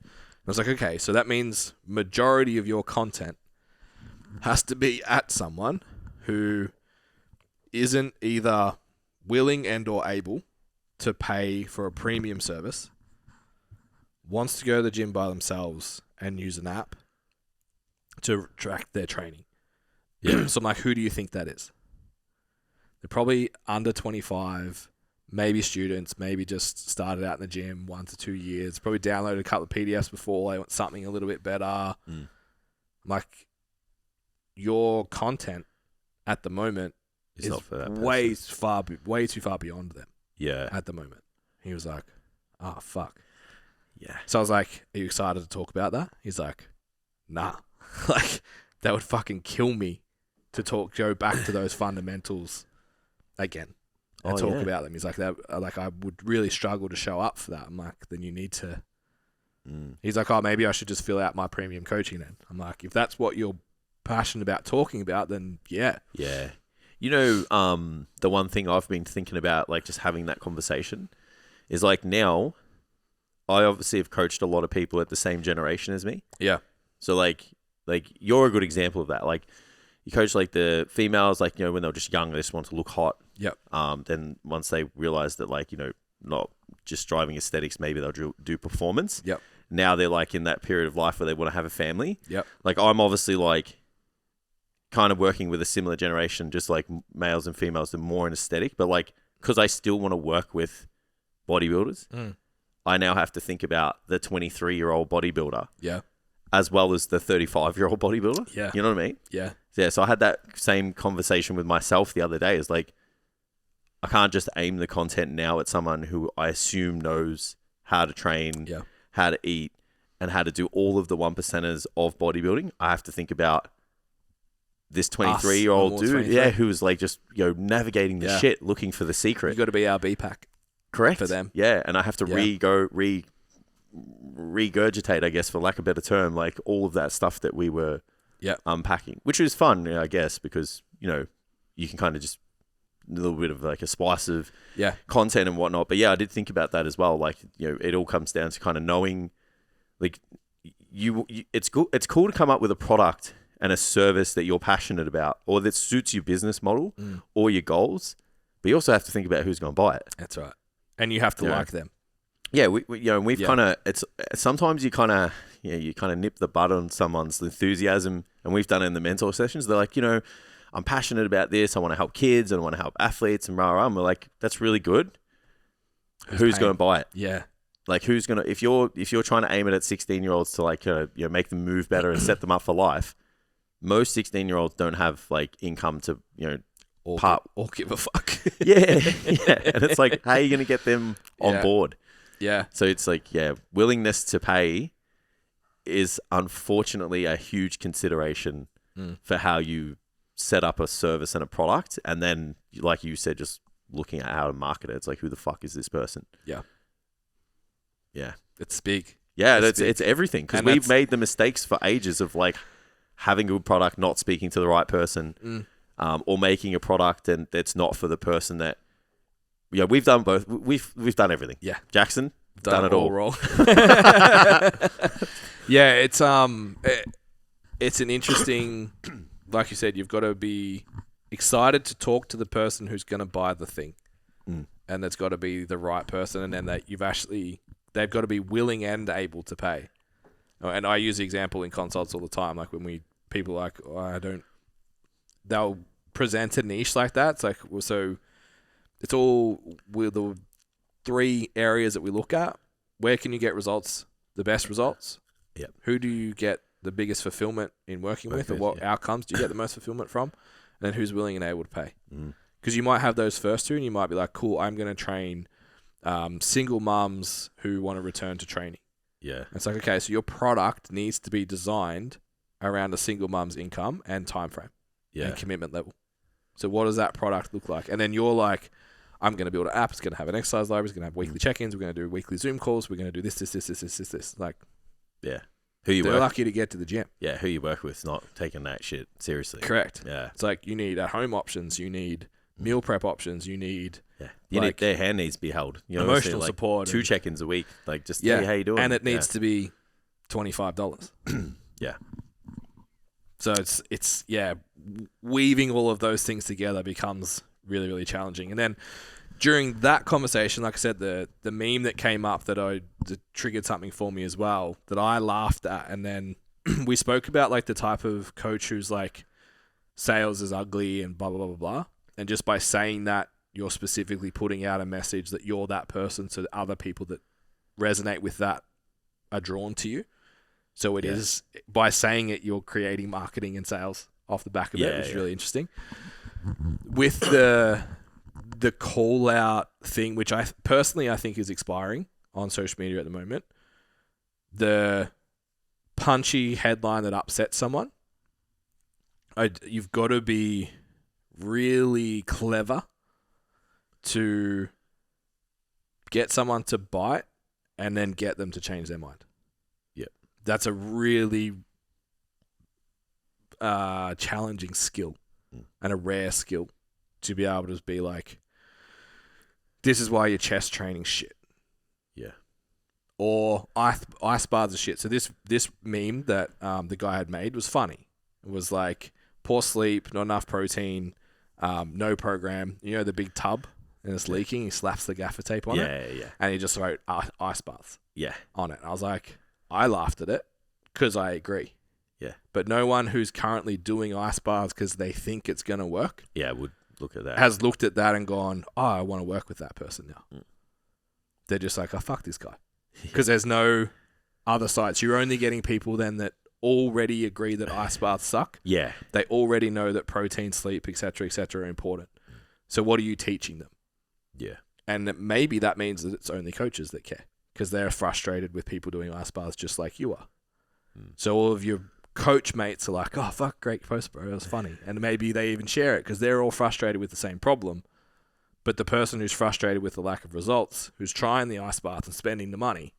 I was like, okay, so that means majority of your content has to be at someone who isn't either willing and or able to pay for a premium service, wants to go to the gym by themselves and use an app to track their training. Yeah. So I'm like, who do you think that is? They're probably under 25, maybe students, maybe just started out in the gym 1 to 2 years, probably downloaded a couple of PDFs before they want something a little bit better. I'm like, your content at the moment is way too far beyond them. Yeah. At the moment. He was like, oh, fuck. Yeah. So I was like, are you excited to talk about that? He's like, nah. Like, that would fucking kill me to go back to those fundamentals again and talk about them. He's like, I would really struggle to show up for that. I'm like, then you need to. He's like, oh, maybe I should just fill out my premium coaching then. I'm like, if that's what you're passionate about talking about, then yeah. Yeah. You know, the one thing I've been thinking about, like just having that conversation is like now I obviously have coached a lot of people at the same generation as me. Yeah. So like you're a good example of that. Like you coach like the females, like, you know, when they're just young, they just want to look hot. Yep. Then once they realize that, like, you know, not just driving aesthetics, maybe they'll do performance. Yep. Now they're like in that period of life where they want to have a family. Yep. Like I'm obviously like kind of working with a similar generation, just like males and females, are more in aesthetic, but like, because I still want to work with bodybuilders, I now have to think about the 23-year-old bodybuilder. Yeah. As well as the 35-year-old bodybuilder. Yeah. You know what I mean? Yeah. Yeah. So I had that same conversation with myself the other day. Is like, I can't just aim the content now at someone who I assume knows how to train, how to eat, and how to do all of the 1%ers of bodybuilding. I have to think about this 23-year-old dude, who's like just, you know, navigating the shit, looking for the secret. You got to be our B-pack. Correct. For them. Yeah. And I have to regurgitate, I guess, for lack of a better term, like all of that stuff that we were unpacking, which is fun, you know, I guess, because, you know, you can kind of just a little bit of like a splice of content and whatnot. But yeah, I did think about that as well. Like, you know, it all comes down to kind of knowing, like, it's cool to come up with a product and a service that you're passionate about or that suits your business model or your goals, but you also have to think about who's going to buy it. That's right. And you have to like them. Yeah, we you know, we've kind of, it's sometimes you kind of nip the bud on someone's enthusiasm, and we've done it in the mentor sessions. They're like, you know, I'm passionate about this. I want to help kids and I want to help athletes and rah rah. And we're like, that's really good. Who's going to buy it? Yeah. Like who's going to, if you're trying to aim it at 16-year-olds to like, you know, make them move better and set them up for life, most 16-year-olds don't have like income to, you know, or give a fuck. Yeah. And it's like, how are you going to get them on board? Yeah. So it's like, willingness to pay is unfortunately a huge consideration for how you set up a service and a product. And then, like you said, just looking at how to market it. It's like, who the fuck is this person? Yeah. Yeah. It's big. Yeah, it's everything. Because we've made the mistakes for ages of like having a good product, not speaking to the right person, or making a product and that's not for the person that. Yeah, we've done both. We've done everything. Yeah, Jackson done it all. Yeah, it's an interesting. Like you said, you've got to be excited to talk to the person who's going to buy the thing, and that's got to be the right person, and then that they've got to be willing and able to pay. And I use the example in consults all the time, like when people are like, oh, they'll present a niche like that. It's like, so it's all with the 3 areas that we look at. Where can you get results, the best results? Yep. Who do you get the biggest fulfillment in working with, or what outcomes do you get the most fulfillment from? And then who's willing and able to pay? Because you might have those first 2 and you might be like, cool, I'm going to train single mums who want to return to training. Yeah. And it's like, okay, so your product needs to be designed around a single mum's income and time frame and commitment level. So what does that product look like? And then you're like, I'm going to build an app. It's going to have an exercise library. It's going to have weekly check-ins. We're going to do weekly Zoom calls. We're going to do this. Like, yeah. They're lucky to get to the gym. Yeah, who you work with, not taking that shit seriously. Correct. Yeah. It's like you need at-home options. You need meal prep options. You need... Yeah. Their hand needs to be held. You know, emotional support. 2 check-ins a week. Like, just, hey, how you doing? And it needs to be $25. Yeah. So it's weaving all of those things together becomes really, really challenging. And then during that conversation, like I said, the meme that came up that triggered something for me as well that I laughed at. And then we spoke about like the type of coach who's like, sales is ugly and blah, blah, blah, blah, blah. And just by saying that, you're specifically putting out a message that you're that person, so that other people that resonate with that are drawn to you. So it is, by saying it, you're creating marketing and sales off the back of it, which is really interesting. With the call out thing, which I personally think is expiring on social media at the moment, the punchy headline that upsets someone, you've got to be really clever to get someone to bite and then get them to change their mind. Yep. That's a really challenging skill and a rare skill to be able to be like, this is why your chest training shit. Yeah. Or ice bars are shit. So this meme that the guy had made was funny. It was like, poor sleep, not enough protein, no program. You know the big tub and it's leaking? He slaps the gaffer tape on it. Yeah. And he just wrote ice baths on it. I was like, I laughed at it because I agree. Yeah. But no one who's currently doing ice baths because they think it's going to work would look at that. has looked at that and gone, oh, I want to work with that person now. They're just like, oh, fuck this guy. Because there's no other sides. You're only getting people then that already agree that ice baths suck. Yeah. They already know that protein, sleep, etc., are important. So what are you teaching them? Yeah. And maybe that means that it's only coaches that care because they're frustrated with people doing ice baths just like you are. So all of your coach mates are like, oh, fuck, great post, bro. It was funny. And maybe they even share it because they're all frustrated with the same problem. But the person who's frustrated with the lack of results, who's trying the ice bath and spending the money,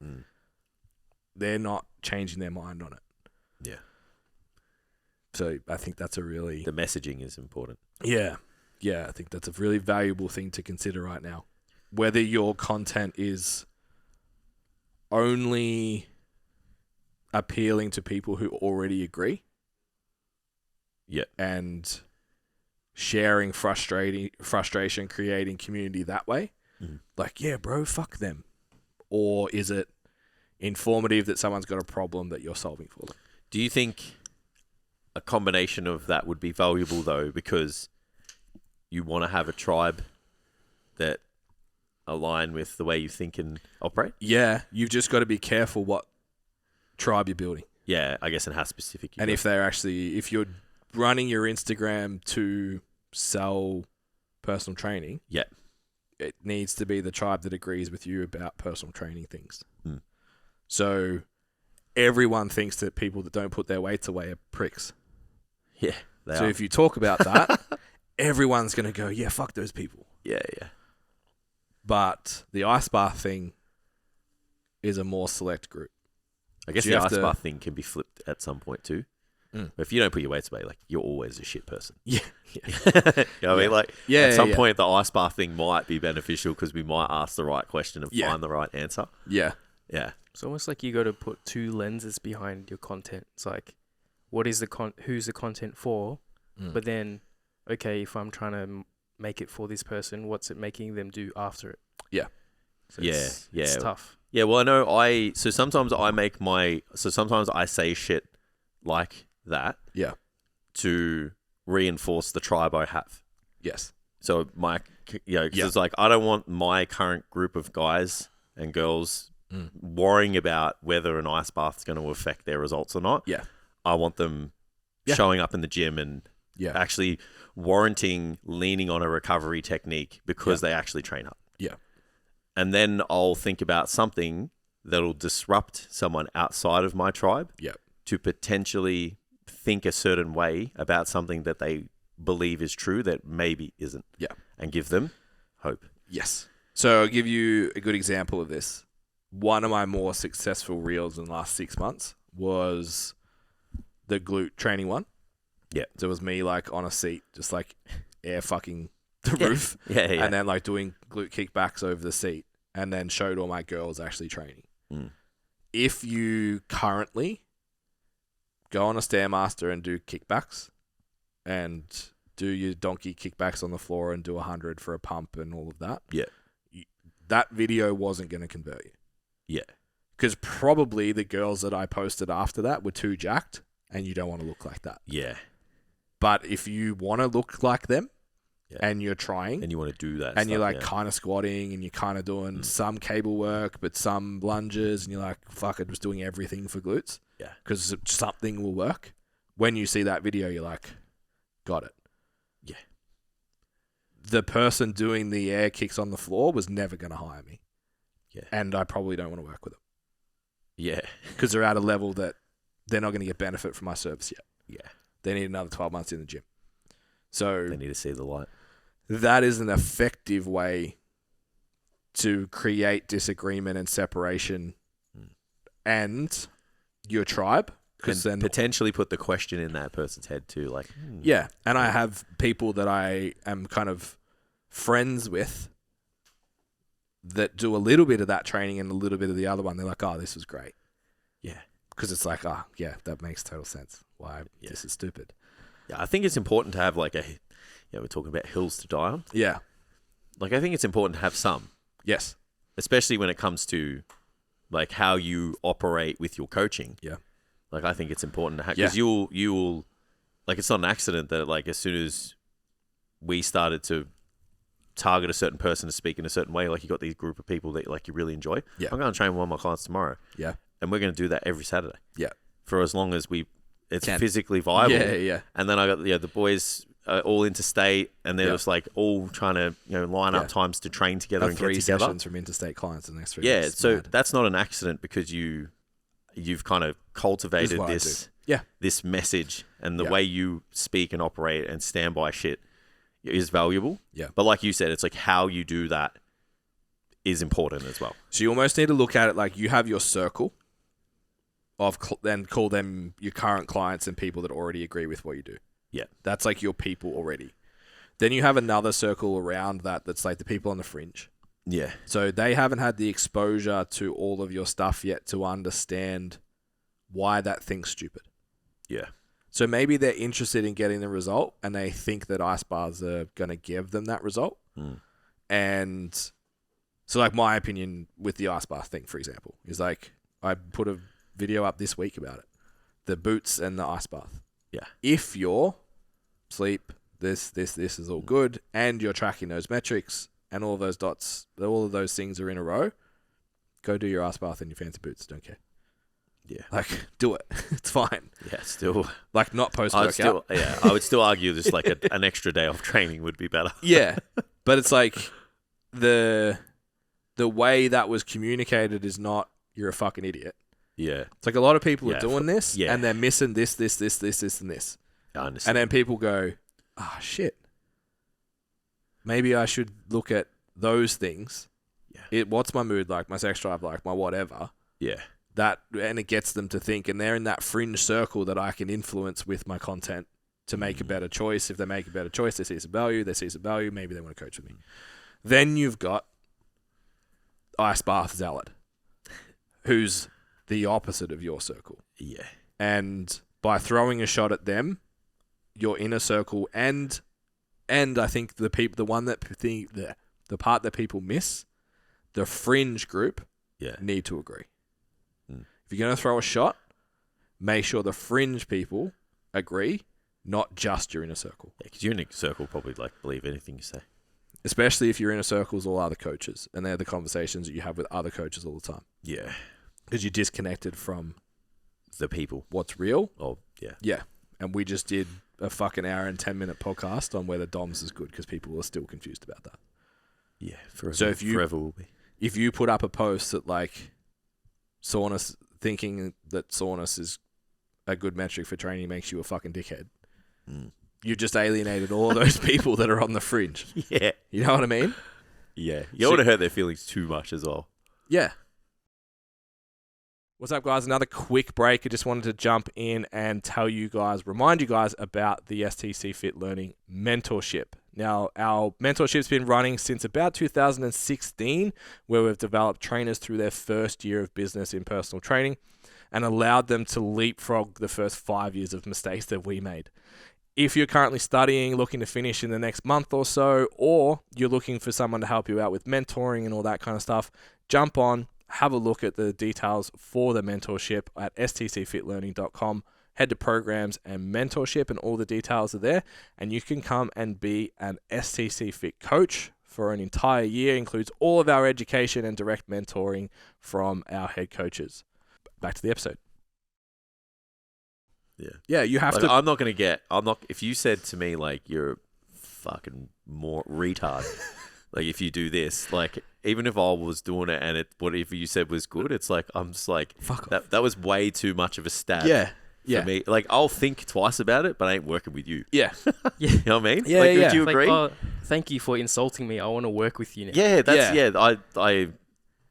they're not changing their mind on it. Yeah. So I think that's a really... The messaging is important. Yeah. Yeah, I think that's a really valuable thing to consider right now. Whether your content is only appealing to people who already agree. Yeah. And sharing frustration, creating community that way. Like, yeah, bro, fuck them. Or is it informative that someone's got a problem that you're solving for them? Do you think a combination of that would be valuable, though, because you want to have a tribe that align with the way you think and operate? Yeah, you've just got to be careful what tribe you're building. Yeah, I guess, and how specific you And if you're running your Instagram to sell personal training, it needs to be the tribe that agrees with you about personal training things. So everyone thinks that people that don't put their weights away are pricks. Yeah. So if you talk about that, everyone's going to go, yeah, fuck those people. Yeah. But the ice bath thing is a more select group. I guess So the you have ice to- bath thing can be flipped at some point too. Mm. If you don't put your weights away, like you're always a shit person. Yeah. You know what I mean? Like at some point, the ice bath thing might be beneficial because we might ask the right question and find the right answer. Yeah. Yeah. It's almost like you got to put two lenses behind your content. It's like, what is the who's the content for? But then, okay, if I'm trying to make it for this person, what's it making them do after it? Yeah. So Yeah. it's tough. Yeah, well, I know so sometimes sometimes I say shit like that. Yeah. To reinforce the tribe I have. Yes. So because it's like, I don't want my current group of guys and girls worrying about whether an ice bath is going to affect their results or not. Yeah. I want them showing up in the gym and actually warranting leaning on a recovery technique because they actually train hard. Yeah. And then I'll think about something that'll disrupt someone outside of my tribe to potentially think a certain way about something that they believe is true that maybe isn't. Yeah. And give them hope. Yes. So I'll give you a good example of this. One of my more successful reels in the last 6 months was the glute training one. Yeah. So it was me like on a seat, just like air fucking the roof. Yeah. And then like doing glute kickbacks over the seat and then showed all my girls actually training. If you currently go on a Stairmaster and do kickbacks and do your donkey kickbacks on the floor and do 100 for a pump and all of that. Yeah. That video wasn't going to convert you. Yeah. Because probably the girls that I posted after that were too jacked and you don't want to look like that. Yeah. But if you want to look like them and you're trying and you want to do that and you're like kind of squatting and you're kind of doing some cable work but some lunges and you're like, fuck, I'm just doing everything for glutes. Yeah. Because something will work. When you see that video, you're like, got it. Yeah. The person doing the air kicks on the floor was never going to hire me. Yeah. And I probably don't want to work with them. Yeah. Because they're at a level that they're not going to get benefit from my service yet. Yeah. They need another 12 months in the gym. So they need to see the light. That is an effective way to create disagreement and separation and your tribe. And then potentially put the question in that person's head too. Like, yeah. And I have people that I am kind of friends with that do a little bit of that training and a little bit of the other one. They're like, oh, this was great. Yeah. Because it's like, oh, yeah, that makes total sense. Why this is stupid. Yeah, I think it's important to have like we're talking about hills to die on. Yeah. Like, I think it's important to have some. Yes. Especially when it comes to like how you operate with your coaching. Yeah. Like, I think it's important to have, because you'll, like, it's not an accident that like as soon as we started to target a certain person to speak in a certain way, like you got these group of people that like you really enjoy. Yeah. I'm going to train one of my clients tomorrow. Yeah. And we're going to do that every Saturday. Yeah. For as long as it's physically viable. Yeah, yeah. And then I got the boys all interstate, and they're just like all trying to line up times to train together and get together. 3 sessions from interstate clients in the next 3 Yeah, weeks. so Mad. that's not an accident because you've kind of cultivated this message, and the way you speak and operate and stand by shit is valuable. Yeah. But like you said, it's like how you do that is important as well. So you almost need to look at it like you have your circle of then call them your current clients and people that already agree with what you do. Yeah. That's like your people already. Then you have another circle around that's like the people on the fringe. Yeah. So they haven't had the exposure to all of your stuff yet to understand why that thing's stupid. Yeah. So maybe they're interested in getting the result and they think that ice bars are going to give them that result. And so like my opinion with the ice bar thing, for example, is like I put a video up this week about it. The boots and the ice bath. Yeah. If your sleep, this is all good and you're tracking those metrics and all of those dots, all of those things are in a row, go do your ice bath and your fancy boots. Don't care. Yeah. Like, do it. It's fine. Yeah, still. Like, not post-workout. I would still argue just like an extra day of training would be better. Yeah. But it's like the way that was communicated is not, you're a fucking idiot. Yeah. It's like a lot of people are doing this yeah. and they're missing this, and this. I understand. And then people go, shit. Maybe I should look at those things what's my mood like, my sex drive like, my whatever. Yeah. And it gets them to think, and they're in that fringe circle that I can influence with my content to make a better choice. If they make a better choice, they see some value, maybe they want to coach with me. Then you've got Ice Bath Zealot, who's the opposite of your circle. Yeah. And by throwing a shot at them, your inner circle and I think the part that people miss, the fringe group, need to agree. If you're going to throw a shot, make sure the fringe people agree, not just your inner circle. Yeah, because your inner circle probably believe anything you say. Especially if your inner circle is all other coaches, and they're the conversations that you have with other coaches all the time. Yeah. Because you're disconnected from the people. What's real. Oh, yeah. Yeah. And we just did a fucking hour and 10-minute podcast on whether DOMS is good because people are still confused about that. Yeah. Forever, so forever will be. If you put up a post that soreness, thinking that soreness is a good metric for training makes you a fucking dickhead, you just alienated all those people that are on the fringe. Yeah. You know what I mean? Yeah. You don't want to hurt their feelings too much as well. Yeah. What's up, guys? Another quick break. I just wanted to jump in and remind you guys about the STC Fit Learning Mentorship. Now, our mentorship's been running since about 2016, where we've developed trainers through their first year of business in personal training and allowed them to leapfrog the first 5 years of mistakes that we made. If you're currently studying, looking to finish in the next month or so, or you're looking for someone to help you out with mentoring and all that kind of stuff, jump on, have a look at the details for the mentorship at stcfitlearning.com. Head to programs and mentorship and all the details are there. And you can come and be an STC Fit coach for an entire year. Includes all of our education and direct mentoring from our head coaches. Back to the episode. Yeah. Yeah, you have to. I'm not going to if you said to me, you're fucking more retard, if you do this, even if I was doing it and whatever you said was good, it's I'm just fuck off. That was way too much of a stab. Yeah. For me, I'll think twice about it, but I ain't working with you. Yeah. You know what I mean? Yeah, Would you agree? Thank you for insulting me. I want to work with you now. Yeah,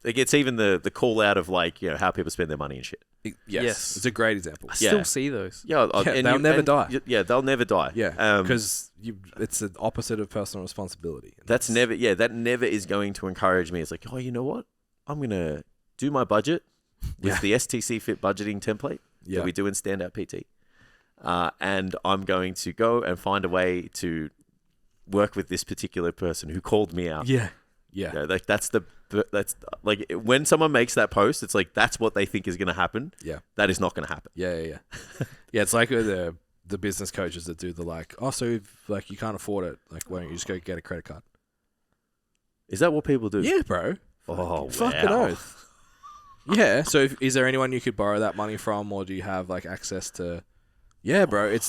it's even the call out of how people spend their money and shit. Yes. It's a great example. I still see those. Yeah, they'll never die. Yeah, they'll never die. Yeah, because it's the opposite of personal responsibility. That never is going to encourage me. It's you know what? I'm going to do my budget with the STC Fit budgeting template that we do in Standout PT. And I'm going to go and find a way to work with this particular person who called me out. Yeah. Yeah. That's when someone makes that post, it's that's what they think is going to happen. Yeah. That is not going to happen. Yeah. Yeah, it's like the business coaches that do so if, you can't afford it, why don't you just go get a credit card? Is that what people do? Yeah, bro. Oh, fucking oath. Yeah, so is there anyone you could borrow that money from, or do you have access to? Yeah, bro. It's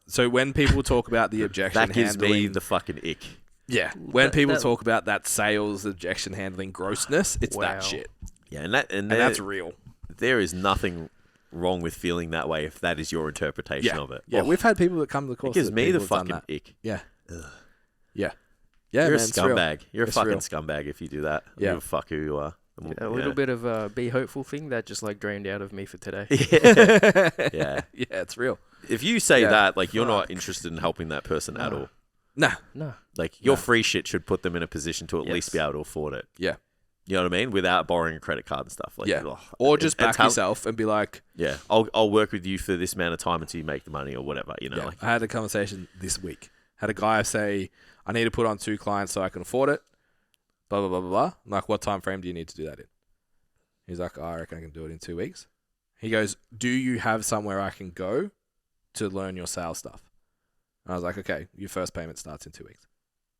so when people talk about the objection that gives handling, me the fucking ick. Yeah, when people talk about that sales objection handling grossness, it's that shit. Yeah, and that's real. There is nothing wrong with feeling that way if that is your interpretation of it. Yeah, we've had people that come to the course. It gives me the fucking ick. Yeah. Ugh. Yeah. Yeah, you're man, a scumbag. You're it's a fucking real. scumbag if you do that. Yeah. You fuck who you are. A little bit of a be hopeful thing that just drained out of me for today. Yeah. Yeah, it's real. If you say that, you're not interested in helping that person at all. Nah. No. Your free shit should put them in a position to at least be able to afford it. Yeah. You know what I mean? Without borrowing a credit card and stuff. Or just back yourself and be yeah, I'll work with you for this amount of time until you make the money or whatever. I had a conversation this week. Had a guy say, I need to put on 2 clients so I can afford it. Blah, blah, blah, blah, blah. I'm like, what time frame do you need to do that in? He's like, I reckon I can do it in 2 weeks. He goes, do you have somewhere I can go to learn your sales stuff? And I was like, okay, your first payment starts in 2 weeks.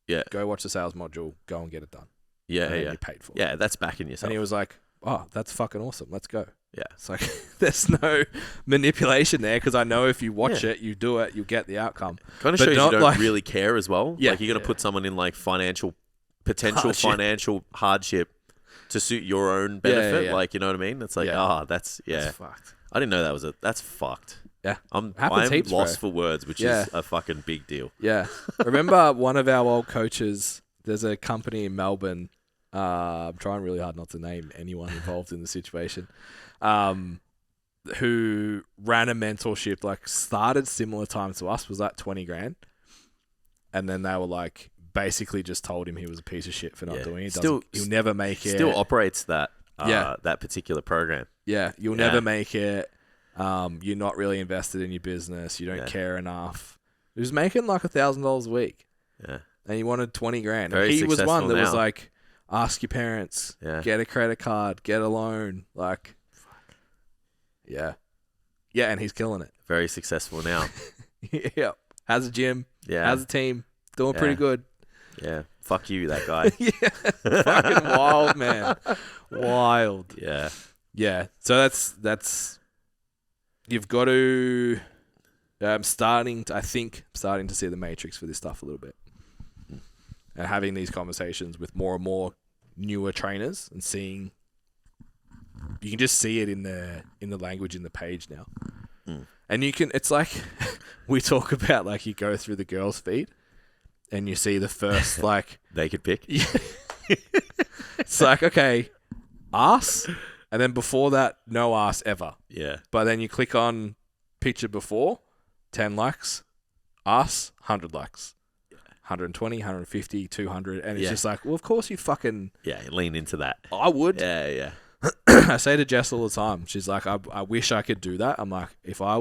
Yeah. Go watch the sales module, go and get it done. Yeah, and yeah. You paid for it. Yeah, that's backing yourself. And he was like, oh, that's fucking awesome. Let's go. Yeah. It's there's no manipulation there because I know if you watch it, you do it, you get the outcome. Kind of shows you don't really care as well. Yeah. You're going to put someone in potential financial hardship to suit your own benefit. Yeah. You know what I mean? It's that's fucked. I didn't know that was that's fucked. Yeah. I'm heaps, lost bro. for words, which is a fucking big deal. Yeah. Remember one of our old coaches, there's a company in Melbourne, I'm trying really hard not to name anyone involved in the situation, who ran a mentorship, like started similar time to us, was like 20 grand. And then they were like, basically just told him he was a piece of shit for not doing it. He'll never make it. Still operates that that particular program. Yeah, you'll never make it. You're not really invested in your business. You don't care enough. He was making like $1,000 a week. Yeah. And he wanted 20 grand. Very He was one that successful was now. like, ask your parents, get a credit card, get a loan. Like, yeah. Yeah, and he's killing it. Very successful now. Yeah. Has a gym. Yeah. Has a team. Doing pretty good. Yeah. Fuck you, that guy. Yeah. Fucking wild, man. Wild. Yeah. Yeah. So that's you've got to starting to see the matrix for this stuff a little bit. And having these conversations with more and more newer trainers and seeing, you can just see it in the language in the page now. And it's like, we talk about, like, you go through the girls' feed and you see the first, like, naked pic. Yeah. It's like, okay, ass, and then before that, no ass ever. Yeah. But then you click on picture before, 10 likes, ass, 100 likes. 120, 150, 200, and it's just like, well, of course you fucking... Yeah, lean into that. I would. Yeah. I say to Jess all the time, she's like, I wish I could do that. I'm like, if I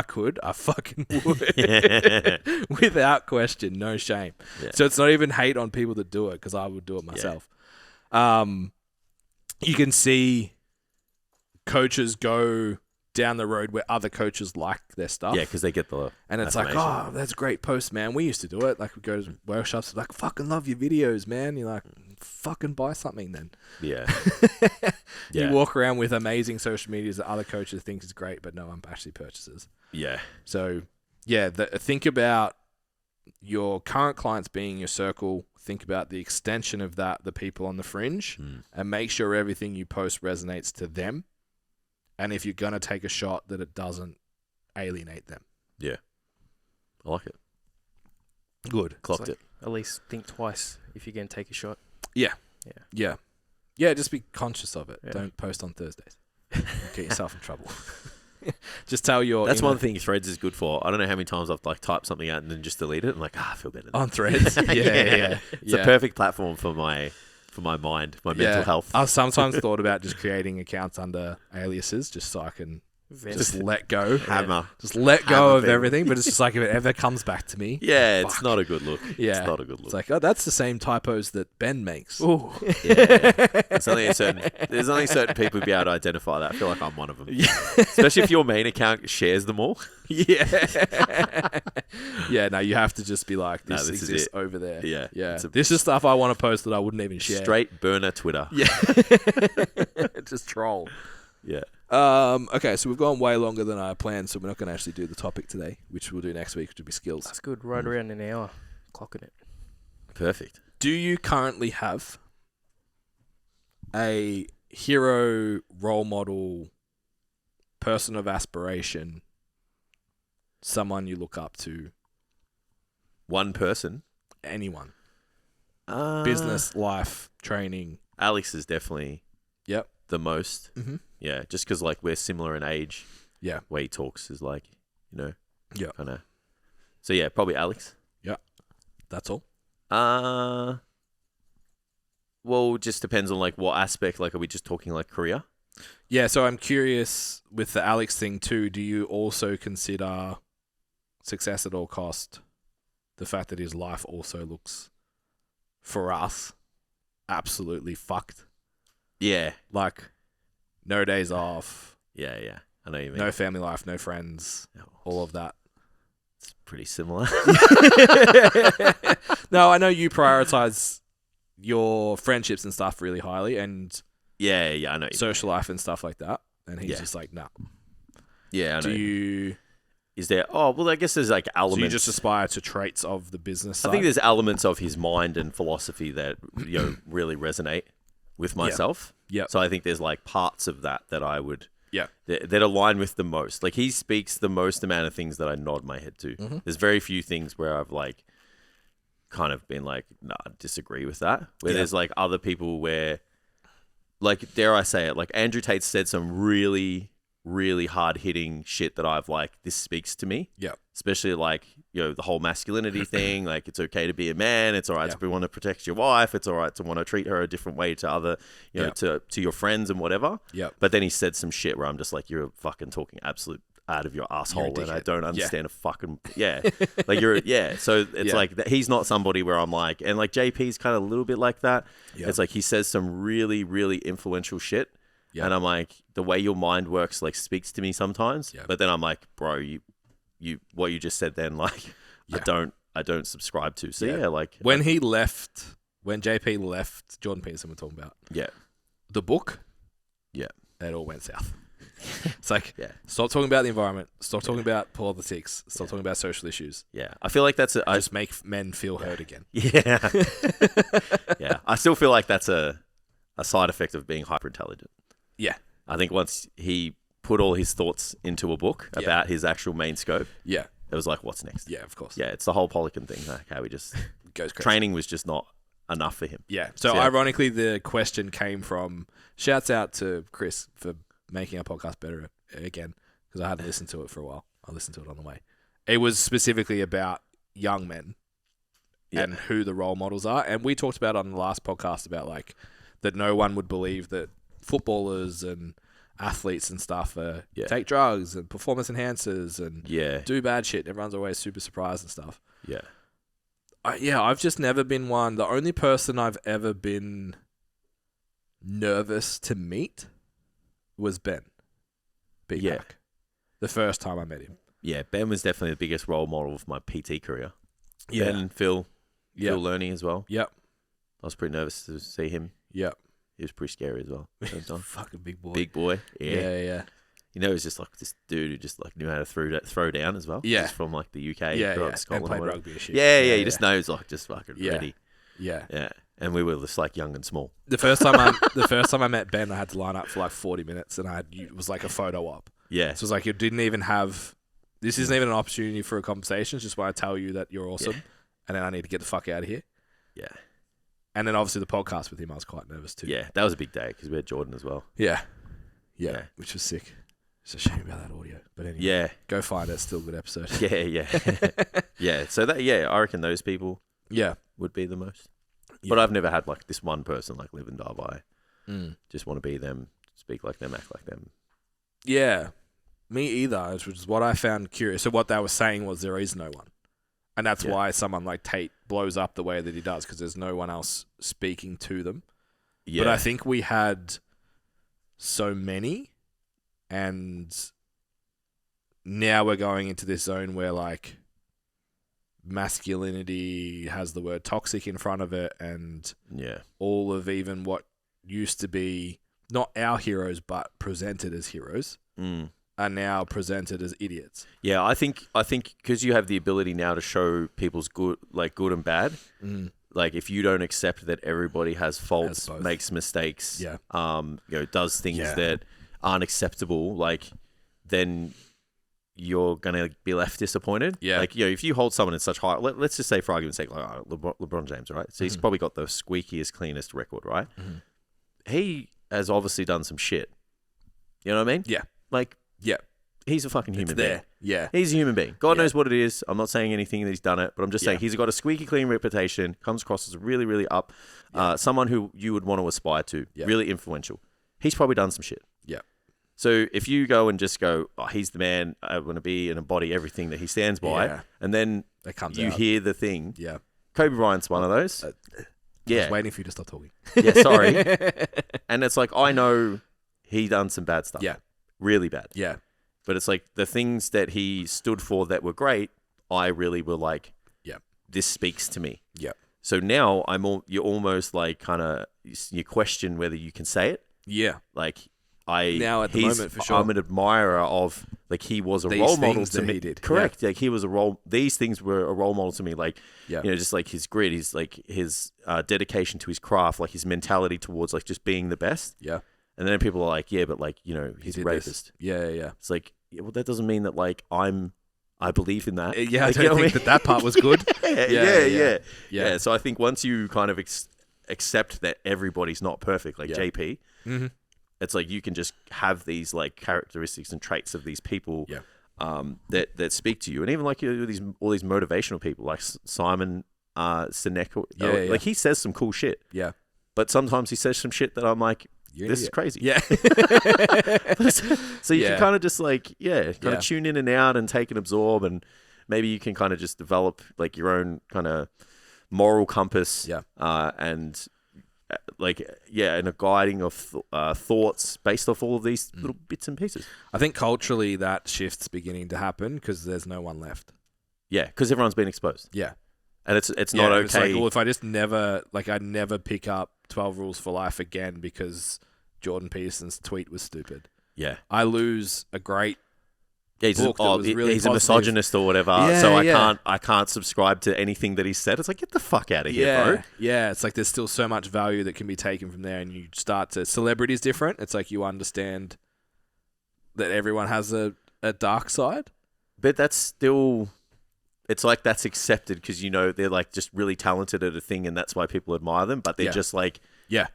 could, I fucking would. Without question, no shame. Yeah. So it's not even hate on people that do it, because I would do it myself. You can see coaches go down the road where other coaches like their stuff. Yeah, because they get the and it's like, oh, that's a great post, man. We used to do it. Like, we go to workshops, like, fucking love your videos, man. You're like, fucking buy something then. Yeah. You walk around with amazing social medias that other coaches think is great, but no one actually purchases. Yeah. So, yeah, think about your current clients being your circle. Think about the extension of that, the people on the fringe, and make sure everything you post resonates to them. And if you're going to take a shot, that it doesn't alienate them. Yeah. I like it. Good. Clocked it. At least think twice if you're going to take a shot. Yeah. Yeah, just be conscious of it. Yeah. Don't post on Thursdays. Get yourself in trouble. Just tell your... That's one thing Threads is good for. I don't know how many times I've like typed something out and then just delete it. I'm like, I feel better. On Threads? Yeah. It's a perfect platform for my mind, my mental health. I've sometimes thought about just creating accounts under aliases just so I can just let go. Hammer. Just let go of everything. But it's just like, if it ever comes back to me. Yeah, it's not a good look. Yeah. It's not a good look. It's like, oh, that's the same typos that Ben makes. Ooh. Yeah. There's only certain people who'd be able to identify that. I feel like I'm one of them. Yeah. Especially if your main account shares them all. Yeah. Yeah, no, you have to just be like, this is exists it. over there. Yeah. Yeah. This is stuff I want to post that I wouldn't even share. Straight burner Twitter. Yeah. Just troll. Yeah. Okay, so we've gone way longer than I planned, so we're not going to actually do the topic today, which we'll do next week, which will be skills. That's good. Right around an hour. Clocking it. Perfect. Do you currently have a hero, role model, person of aspiration, someone you look up to? One person? Anyone. Business, life, training. Alex is definitely the most. Mm-hmm. Yeah, just because like we're similar in age. Yeah. Way he talks is like, Yeah. Kind of. So yeah, probably Alex. Yeah. That's all. Well, it just depends on like what aspect. Like, are we just talking like career? Yeah, so I'm curious with the Alex thing too, do you also consider success at all cost the fact that his life also looks, for us, absolutely fucked? Yeah. Like, no days off. Yeah. I know what you mean. No family life, no friends, all of that. It's pretty similar. No, I know you prioritize your friendships and stuff really highly, and yeah, I know. Social life and stuff like that. And he's just like, nah. Yeah, I know. Is there... Oh, well, I guess there's like elements... So you just aspire to traits of the business side? I think there's elements of his mind and philosophy that, really resonate with myself. Yeah. So I think there's like parts of that I would... Yeah. That align with the most. Like, he speaks the most amount of things that I nod my head to. Mm-hmm. There's very few things where I've like kind of been like, nah, I disagree with that. Where Yeah. there's like other people where, like, dare I say it, like Andrew Tate said some really, really hard hitting shit that I've like, this speaks to me. Yeah. Especially like, you know, the whole masculinity thing. Like, it's okay to be a man. It's all right Yeah. to want to protect your wife. It's all right to want to treat her a different way to other, you know, to your friends and whatever. Yeah. But then he said some shit where I'm just like, you're fucking talking absolute out of your asshole, and I don't understand a fucking like so it's like he's not somebody where I'm like, and like JP's kind of a little bit like that. It's like he says some really, really influential shit, and I'm like, the way your mind works like speaks to me sometimes, but then I'm like, bro, you what you just said then, like I don't subscribe to. So like when JP left Jordan Peterson, we're talking about the book, it all went south. It's like, stop talking about the environment. Stop talking about politics. Stop talking about social issues. Yeah. I feel like that's just make men feel heard again. Yeah. Yeah. I still feel like that's a side effect of being hyper intelligent. Yeah. I think once he put all his thoughts into a book about his actual main scope, it was like, what's next? Yeah, of course. Yeah. It's the whole Polican thing. Like how he just goes crazy. Training was just not enough for him. Yeah. So ironically, the question came from, shouts out to Chris for making our podcast better again, because I hadn't listened to it for a while. I listened to it on the way. It was specifically about young men and who the role models are. And we talked about on the last podcast about like that no one would believe that footballers and athletes and stuff take drugs and performance enhancers and do bad shit. Everyone's always super surprised and stuff. Yeah. I've just never been one. The only person I've ever been nervous to meet was Ben. Beacock. The first time I met him. Yeah, Ben was definitely the biggest role model of my PT career. Yeah. Ben and Phil. Phil Learning as well. Yep. I was pretty nervous to see him. Yep. He was pretty scary as well. Fucking big boy. Big boy. Yeah. You know, he's just like this dude who just like knew how to throw down as well. Yeah. He's from like the UK. And played rugby and shit. Yeah. He just knows like just fucking ready. Yeah. Yeah. And we were just like young and small. The first time I met Ben, I had to line up for like 40 minutes, and it was like a photo op. Yeah. So it was like this isn't even an opportunity for a conversation. It's just when I tell you that you're awesome, and then I need to get the fuck out of here. Yeah. And then obviously the podcast with him, I was quite nervous too. Yeah, that was a big day because we had Jordan as well. Yeah, which was sick. It's a shame about that audio, but anyway, go find it. It's still a good episode. Yeah. So I reckon those people would be the most. But I've never had like this one person like live and die by. Just want to be them, speak like them, act like them. Yeah, me either, which is what I found curious. So what they were saying was there is no one. And that's why someone like Tate blows up the way that he does, because there's no one else speaking to them. Yeah. But I think we had so many, and now we're going into this zone where like masculinity has the word toxic in front of it, and all of even what used to be not our heroes but presented as heroes are now presented as idiots. Yeah, I think because you have the ability now to show people's good and bad. Like if you don't accept that everybody has faults, makes mistakes, does things that aren't acceptable, like then you're gonna be left disappointed. Yeah, like if you hold someone in such high, let's just say for argument's sake, like LeBron James, right? So he's probably got the squeakiest, cleanest record, right? He has obviously done some shit. You know what I mean? Yeah. Like. Yeah. He's a fucking human being. Yeah. He's a human being. God knows what it is. I'm not saying anything that he's done it, but I'm just saying he's got a squeaky clean reputation, comes across as really, really up, someone who you would want to aspire to, really influential. He's probably done some shit. Yeah. So if you go and just go, oh, he's the man, I want to be and embody everything that he stands by, and then you hear the thing. Yeah. Kobe Bryant's one of those. I was waiting for you to stop talking. Yeah, sorry. And it's like, I know he done some bad stuff. Yeah. Really bad. Yeah. But it's like the things that he stood for that were great, I really were like, this speaks to me. Yeah. So now you're almost like you question whether you can say it. Yeah. Like now at the moment for sure. I'm an admirer of like he was a role model to me. He did. Correct. Yeah. Like he was these things were a role model to me. Like just like his grit, his dedication to his craft, like his mentality towards like just being the best. Yeah. And then people are like, but like, he's a rapist. Yeah. It's like, well, that doesn't mean that like I'm I believe in that. Yeah, I Like, you know don't what think that part was good. Yeah. So I think once you kind of accept that everybody's not perfect, like JP, it's like you can just have these like characteristics and traits of these people that speak to you, and even like all these motivational people like Simon Sinek, like he says some cool shit. Yeah, but sometimes he says some shit that I'm like, this is crazy. Yeah. So you can kind of just like, kind of tune in and out and take and absorb, and maybe you can kind of just develop like your own kind of moral compass. And like, and a guiding of thoughts based off all of these little bits and pieces. I think culturally that shift's beginning to happen because there's no one left. Yeah, because everyone's been exposed. Yeah. And it's not okay. It's like, well, if I just never, like, I'd never pick up 12 Rules for Life again because Jordan Peterson's tweet was stupid. Yeah. I lose a great he's book that was really he's a misogynist or whatever, so I can't subscribe to anything that he said. It's like, get the fuck out of here, bro. Yeah, it's like there's still so much value that can be taken from there, and you start to... Celebrity's different. It's like you understand that everyone has a dark side. But that's still... It's like that's accepted because, you know, they're like just really talented at a thing and that's why people admire them, but they're just like... Yeah.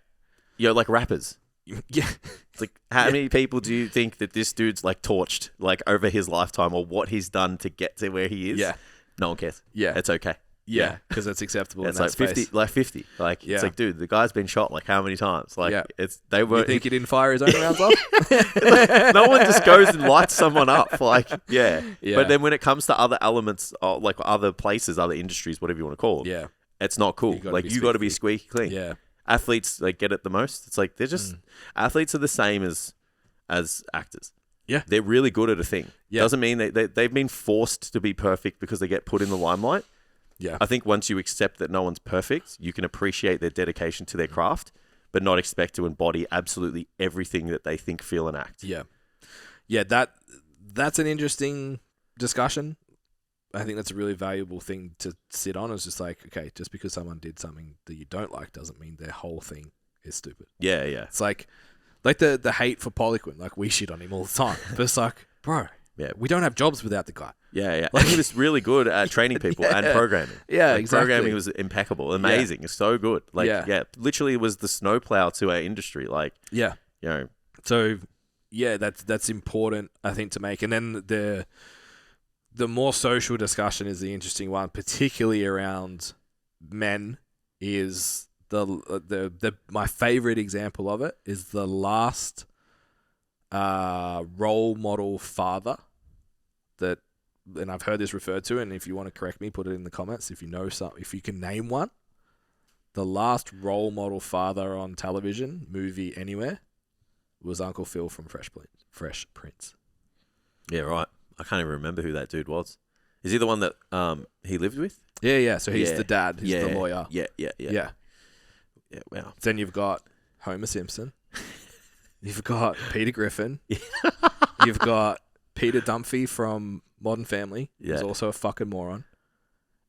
You know, like rappers. Yeah. It's like, how many people do you think that this dude's like torched like over his lifetime, or what he's done to get to where he is? Yeah. No one cares. Yeah. It's okay. Yeah, because it's acceptable. It's in like that 50, space. like 50. Like, it's like, dude, the guy's been shot like how many times? Like, they were. You think he didn't fire his own rounds off? No one just goes and lights someone up. Like, But then when it comes to other elements, like other places, other industries, whatever you want to call them, it's not cool. You got to be squeaky clean. Yeah. Athletes like get it the most. It's like they're just athletes are the same as actors. Yeah, they're really good at a thing. Doesn't mean they've been forced to be perfect because they get put in the limelight. Yeah, I think once you accept that no one's perfect, you can appreciate their dedication to their craft, but not expect to embody absolutely everything that they think, feel, and act. Yeah. That's an interesting discussion. I think that's a really valuable thing to sit on. It's just like, okay, just because someone did something that you don't like doesn't mean their whole thing is stupid. Yeah. It's like the hate for Poliquin. Like, we shit on him all the time. But it's like, bro, we don't have jobs without the guy. Yeah. Like, he was really good at training people and programming. Yeah, like, exactly. Programming was impeccable, amazing. It's so good. Like, literally was the snowplow to our industry. Like, you know. So, that's important, I think, to make. And then the more social discussion is the interesting one, particularly around men. Is the my favorite example of it is the last role model father that, and I've heard this referred to, and if you want to correct me, put it in the comments if you know some, if you can name one. The last role model father on television, movie, anywhere, was Uncle Phil from Fresh Prince. Yeah, right. I can't even remember who that dude was. Is he the one that he lived with? Yeah. So he's the dad. He's the lawyer. Yeah. Wow. Then you've got Homer Simpson. You've got Peter Griffin. You've got Peter Dunphy from Modern Family. He's also a fucking moron.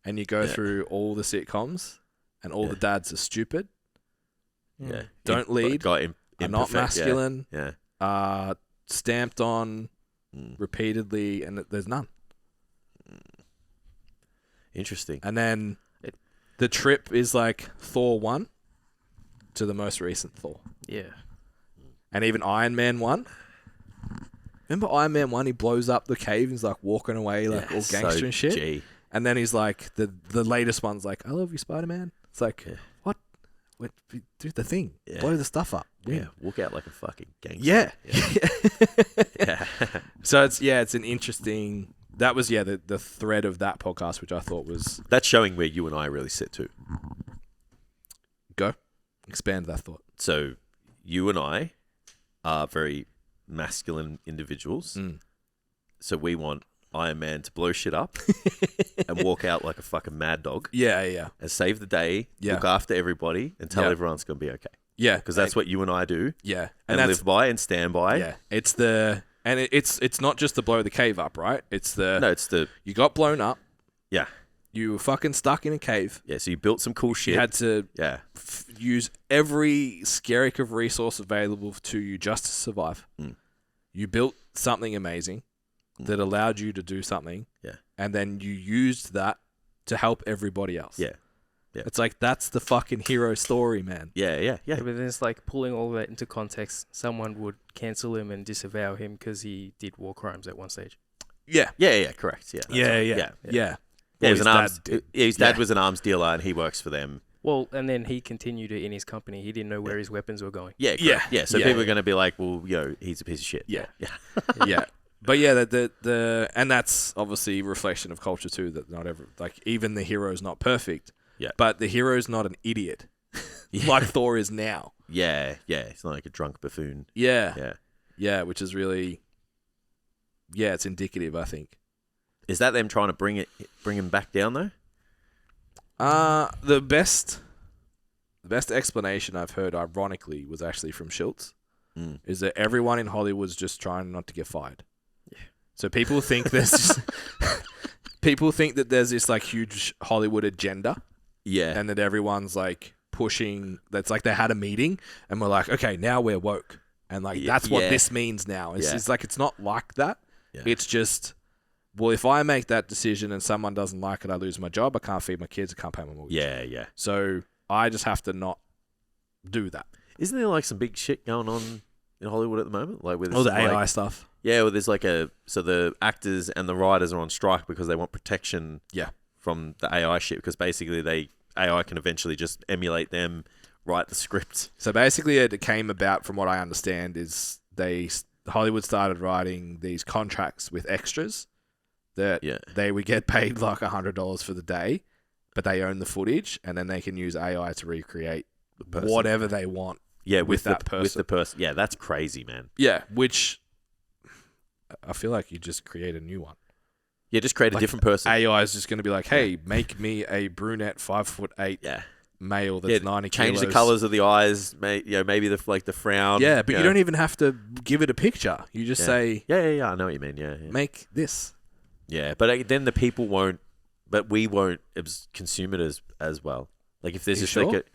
And you go through all the sitcoms, and all the dads are stupid. Yeah. Don't lead. Are not masculine. Yeah. Stamped on repeatedly, and there's none. Interesting. And then the trip is like Thor 1 to the most recent Thor. Yeah. And even Iron Man 1. Remember Iron Man 1? He blows up the cave and he's like walking away like all gangster and shit. G. And then he's like, the latest one's like, I love you, Spider-Man. It's like, what? Do the thing. Yeah. Blow the stuff up. Yeah. Walk out like a fucking gangster. Yeah. So it's an interesting... That was, the thread of that podcast, which I thought was... That's showing where you and I really sit too. Go. Expand that thought. So you and I are very masculine individuals. So we want Iron Man to blow shit up and walk out like a fucking mad dog. Yeah. And save the day, look after everybody, and tell everyone it's going to be okay. Yeah. Because that's what you and I do. Yeah. And live by and stand by. Yeah. It's not just to blow the cave up, right? You got blown up. Yeah. You were fucking stuck in a cave. Yeah, so you built some cool shit. You had to use every skerrick of resource available to you just to survive. You built something amazing. that allowed you to do something. Yeah. And then you used that to help everybody else. Yeah. Yeah. It's like, that's the fucking hero story, man. Yeah. But then it's like pulling all that into context. Someone would cancel him and disavow him because he did war crimes at one stage. Yeah. Correct. Yeah. His dad was an arms dealer and he works for them. Well, and then he continued it in his company. He didn't know where his weapons were going. Yeah. So people are going to be like, well, he's a piece of shit. Yeah. But yeah, the and that's obviously a reflection of culture too. That not every, like, even the hero's not perfect. Yeah. But the hero's not an idiot, like Thor is now. Yeah. It's not like a drunk buffoon. Yeah. Which is really, it's indicative, I think. Is that them trying to bring him back down though? The best explanation I've heard, ironically, was actually from Schultz. Is that everyone in Hollywood's just trying not to get fired. Yeah. So people think there's this like huge Hollywood agenda. Yeah. And that everyone's like pushing. That's like they had a meeting and we're like, okay, now we're woke, and like that's what this means now. It's like, it's not like that. Yeah. It's just, well, if I make that decision and someone doesn't like it, I lose my job. I can't feed my kids. I can't pay my mortgage. Yeah. So I just have to not do that. Isn't there like some big shit going on in Hollywood at the moment? Like with the AI stuff. Yeah, well, there's like so the actors and the writers are on strike because they want protection. Yeah. From the AI shit, because basically AI can eventually just emulate them, write the script. So basically, it came about, from what I understand, is Hollywood started writing these contracts with extras that they would get paid like $100 for the day, but they own the footage, and then they can use AI to recreate whatever they want. Yeah, with that person. With the person. Yeah, that's crazy, man. Yeah, which I feel like you just create a new one. Yeah, just create a different person. AI is just going to be like, hey, make me a brunette 5'8" male that's 90 kilos. Change the colors of the eyes, maybe the frown. Yeah, but you don't even have to give it a picture. You just say, yeah, I know what you mean. Yeah. Make this. Yeah, but then the people won't, but we won't consume it as well. Like if there's just sure? like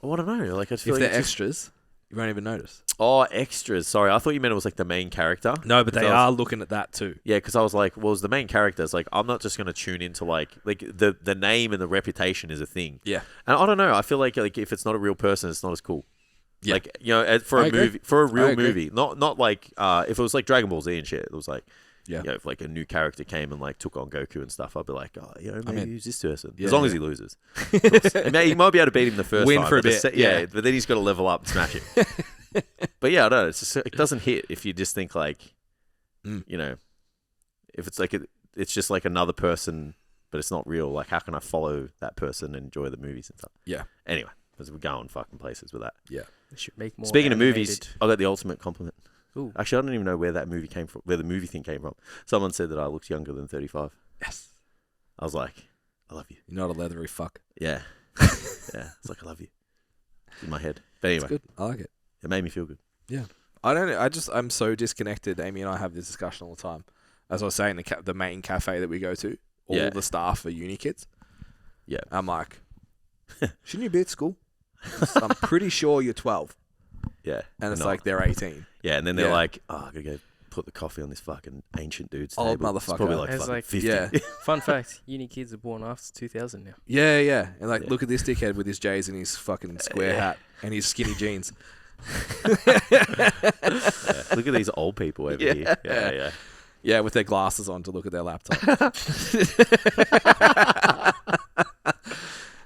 I don't know. Like I feel if like they're extras, you won't even notice. Oh, extras. Sorry, I thought you meant it was like the main character. No, but they are looking at that too. Yeah, because I was like, well, it's the main characters. Like, I'm not just going to tune into like the name and the reputation is a thing. Yeah. And I don't know. I feel like if it's not a real person, it's not as cool. Yeah. Like, for a movie, for a real movie, not like if it was like Dragon Ball Z and shit, it was like, if like a new character came and like took on Goku and stuff, I'd be like, maybe use this person. As long as he loses. He might be able to beat him the first time. Win for a bit. But then he's got to level up and smash him. But yeah, I don't know. It's just, it doesn't hit if you just think like, if it's like it's just like another person, but it's not real. Like, how can I follow that person and enjoy the movies and stuff? Yeah. Anyway, because we're going fucking places with that. Yeah. They should make more. Speaking of movies, I got the ultimate compliment. Ooh. Actually, I don't even know where that movie came from. Where the movie thing came from. Someone said that I looked younger than 35. Yes. I was like, I love you. You're not a leathery fuck. Yeah. It's like, I love you. In my head. But anyway. It's good. I like it. It made me feel good. Yeah. I'm so disconnected. Amy and I have this discussion all the time. As I was saying, the main cafe that we go to, all the staff are uni kids. Yeah. I'm like, shouldn't you be at school? I'm pretty sure you're 12. Yeah. And it's like they're 18. Yeah, and then they're like, I gotta go put the coffee on this fucking ancient dude's old table. motherfucker. It's probably like It's fucking like- 50. Yeah. Fun fact: uni kids are born after 2000 now. Yeah. And like, look at this dickhead with his J's and his fucking square hat and his skinny jeans. Look at these old people over here. Yeah. Yeah, with their glasses on to look at their laptop.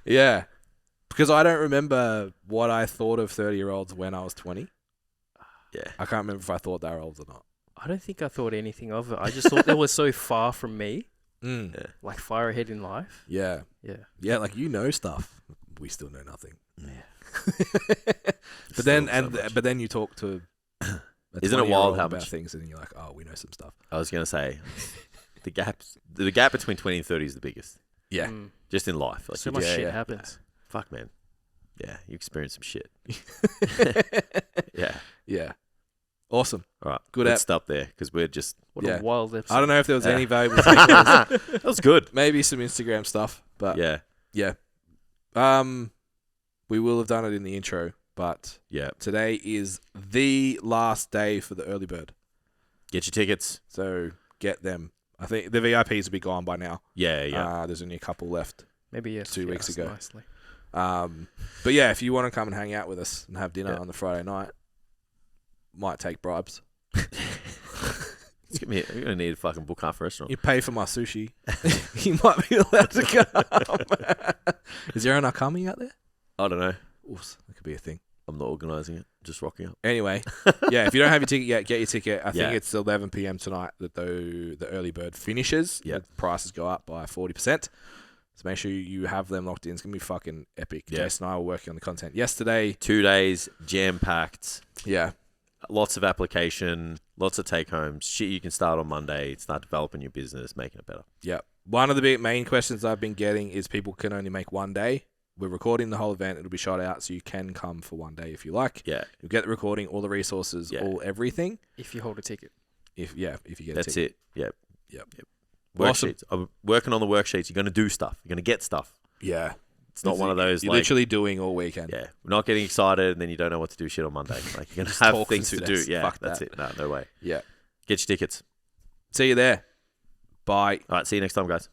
Yeah. Because I don't remember what I thought of 30-year-olds when I was 20. Yeah. I can't remember if I thought they were old or not. I don't think I thought anything of it. I just thought that was so far from me. Yeah. Like far ahead in life. Yeah. Yeah. Like stuff. We still know nothing. Yeah. But then you talk to Isn't it wild how about much things and you're like, oh, we know some stuff. I was gonna say the gap between 20 and 30 is the biggest. Yeah. Just in life. Like So much shit happens. Fuck, man. Yeah, you experience some shit. Yeah. Awesome. All right. Good Let's stop there because we're just. What a wild episode. I don't know if there was any valuable takeaways. That was good. Maybe some Instagram stuff, but yeah. We will have done it in the intro, but today is the last day for the early bird. Get your tickets. So get them. I think the VIPs will be gone by now. Yeah. There's only a couple left. Maybe 2 weeks ago. Nicely. But yeah, if you want to come and hang out with us and have dinner on the Friday night, might take bribes. You're gonna need a fucking book half restaurant. You pay for my sushi. You might be allowed to come. Is there an Akami out there? I don't know. Oof, that could be a thing. I'm not organising it. Just rocking up. Anyway, yeah, if you don't have your ticket yet, get your ticket. I think it's 11 p.m. tonight that the early bird finishes. Yeah. The prices go up by 40%. So make sure you have them locked in. It's going to be fucking epic. Yeah. Jason and I were working on the content yesterday. 2 days, jam-packed. Yeah. Lots of application, lots of take-homes. Shit you can start on Monday, start developing your business, making it better. Yeah. One of the big main questions I've been getting is people can only make one day. We're recording the whole event. It'll be shot out, so you can come for one day if you like. Yeah. You'll get the recording, all the resources, all everything. If you hold a ticket. If you get a ticket. That's it. Yep. Awesome. Worksheets. I'm working on the worksheets. You're going to do stuff. You're going to get stuff. Yeah. It's not one of those you're like... literally doing all weekend. Yeah. We're not getting excited and then you don't know what to do shit on Monday. Like, you're going to have things to do. Yeah. Fuck that's that. it. No way. Yeah. Get your tickets. See you there. Bye. All right. See you next time, guys.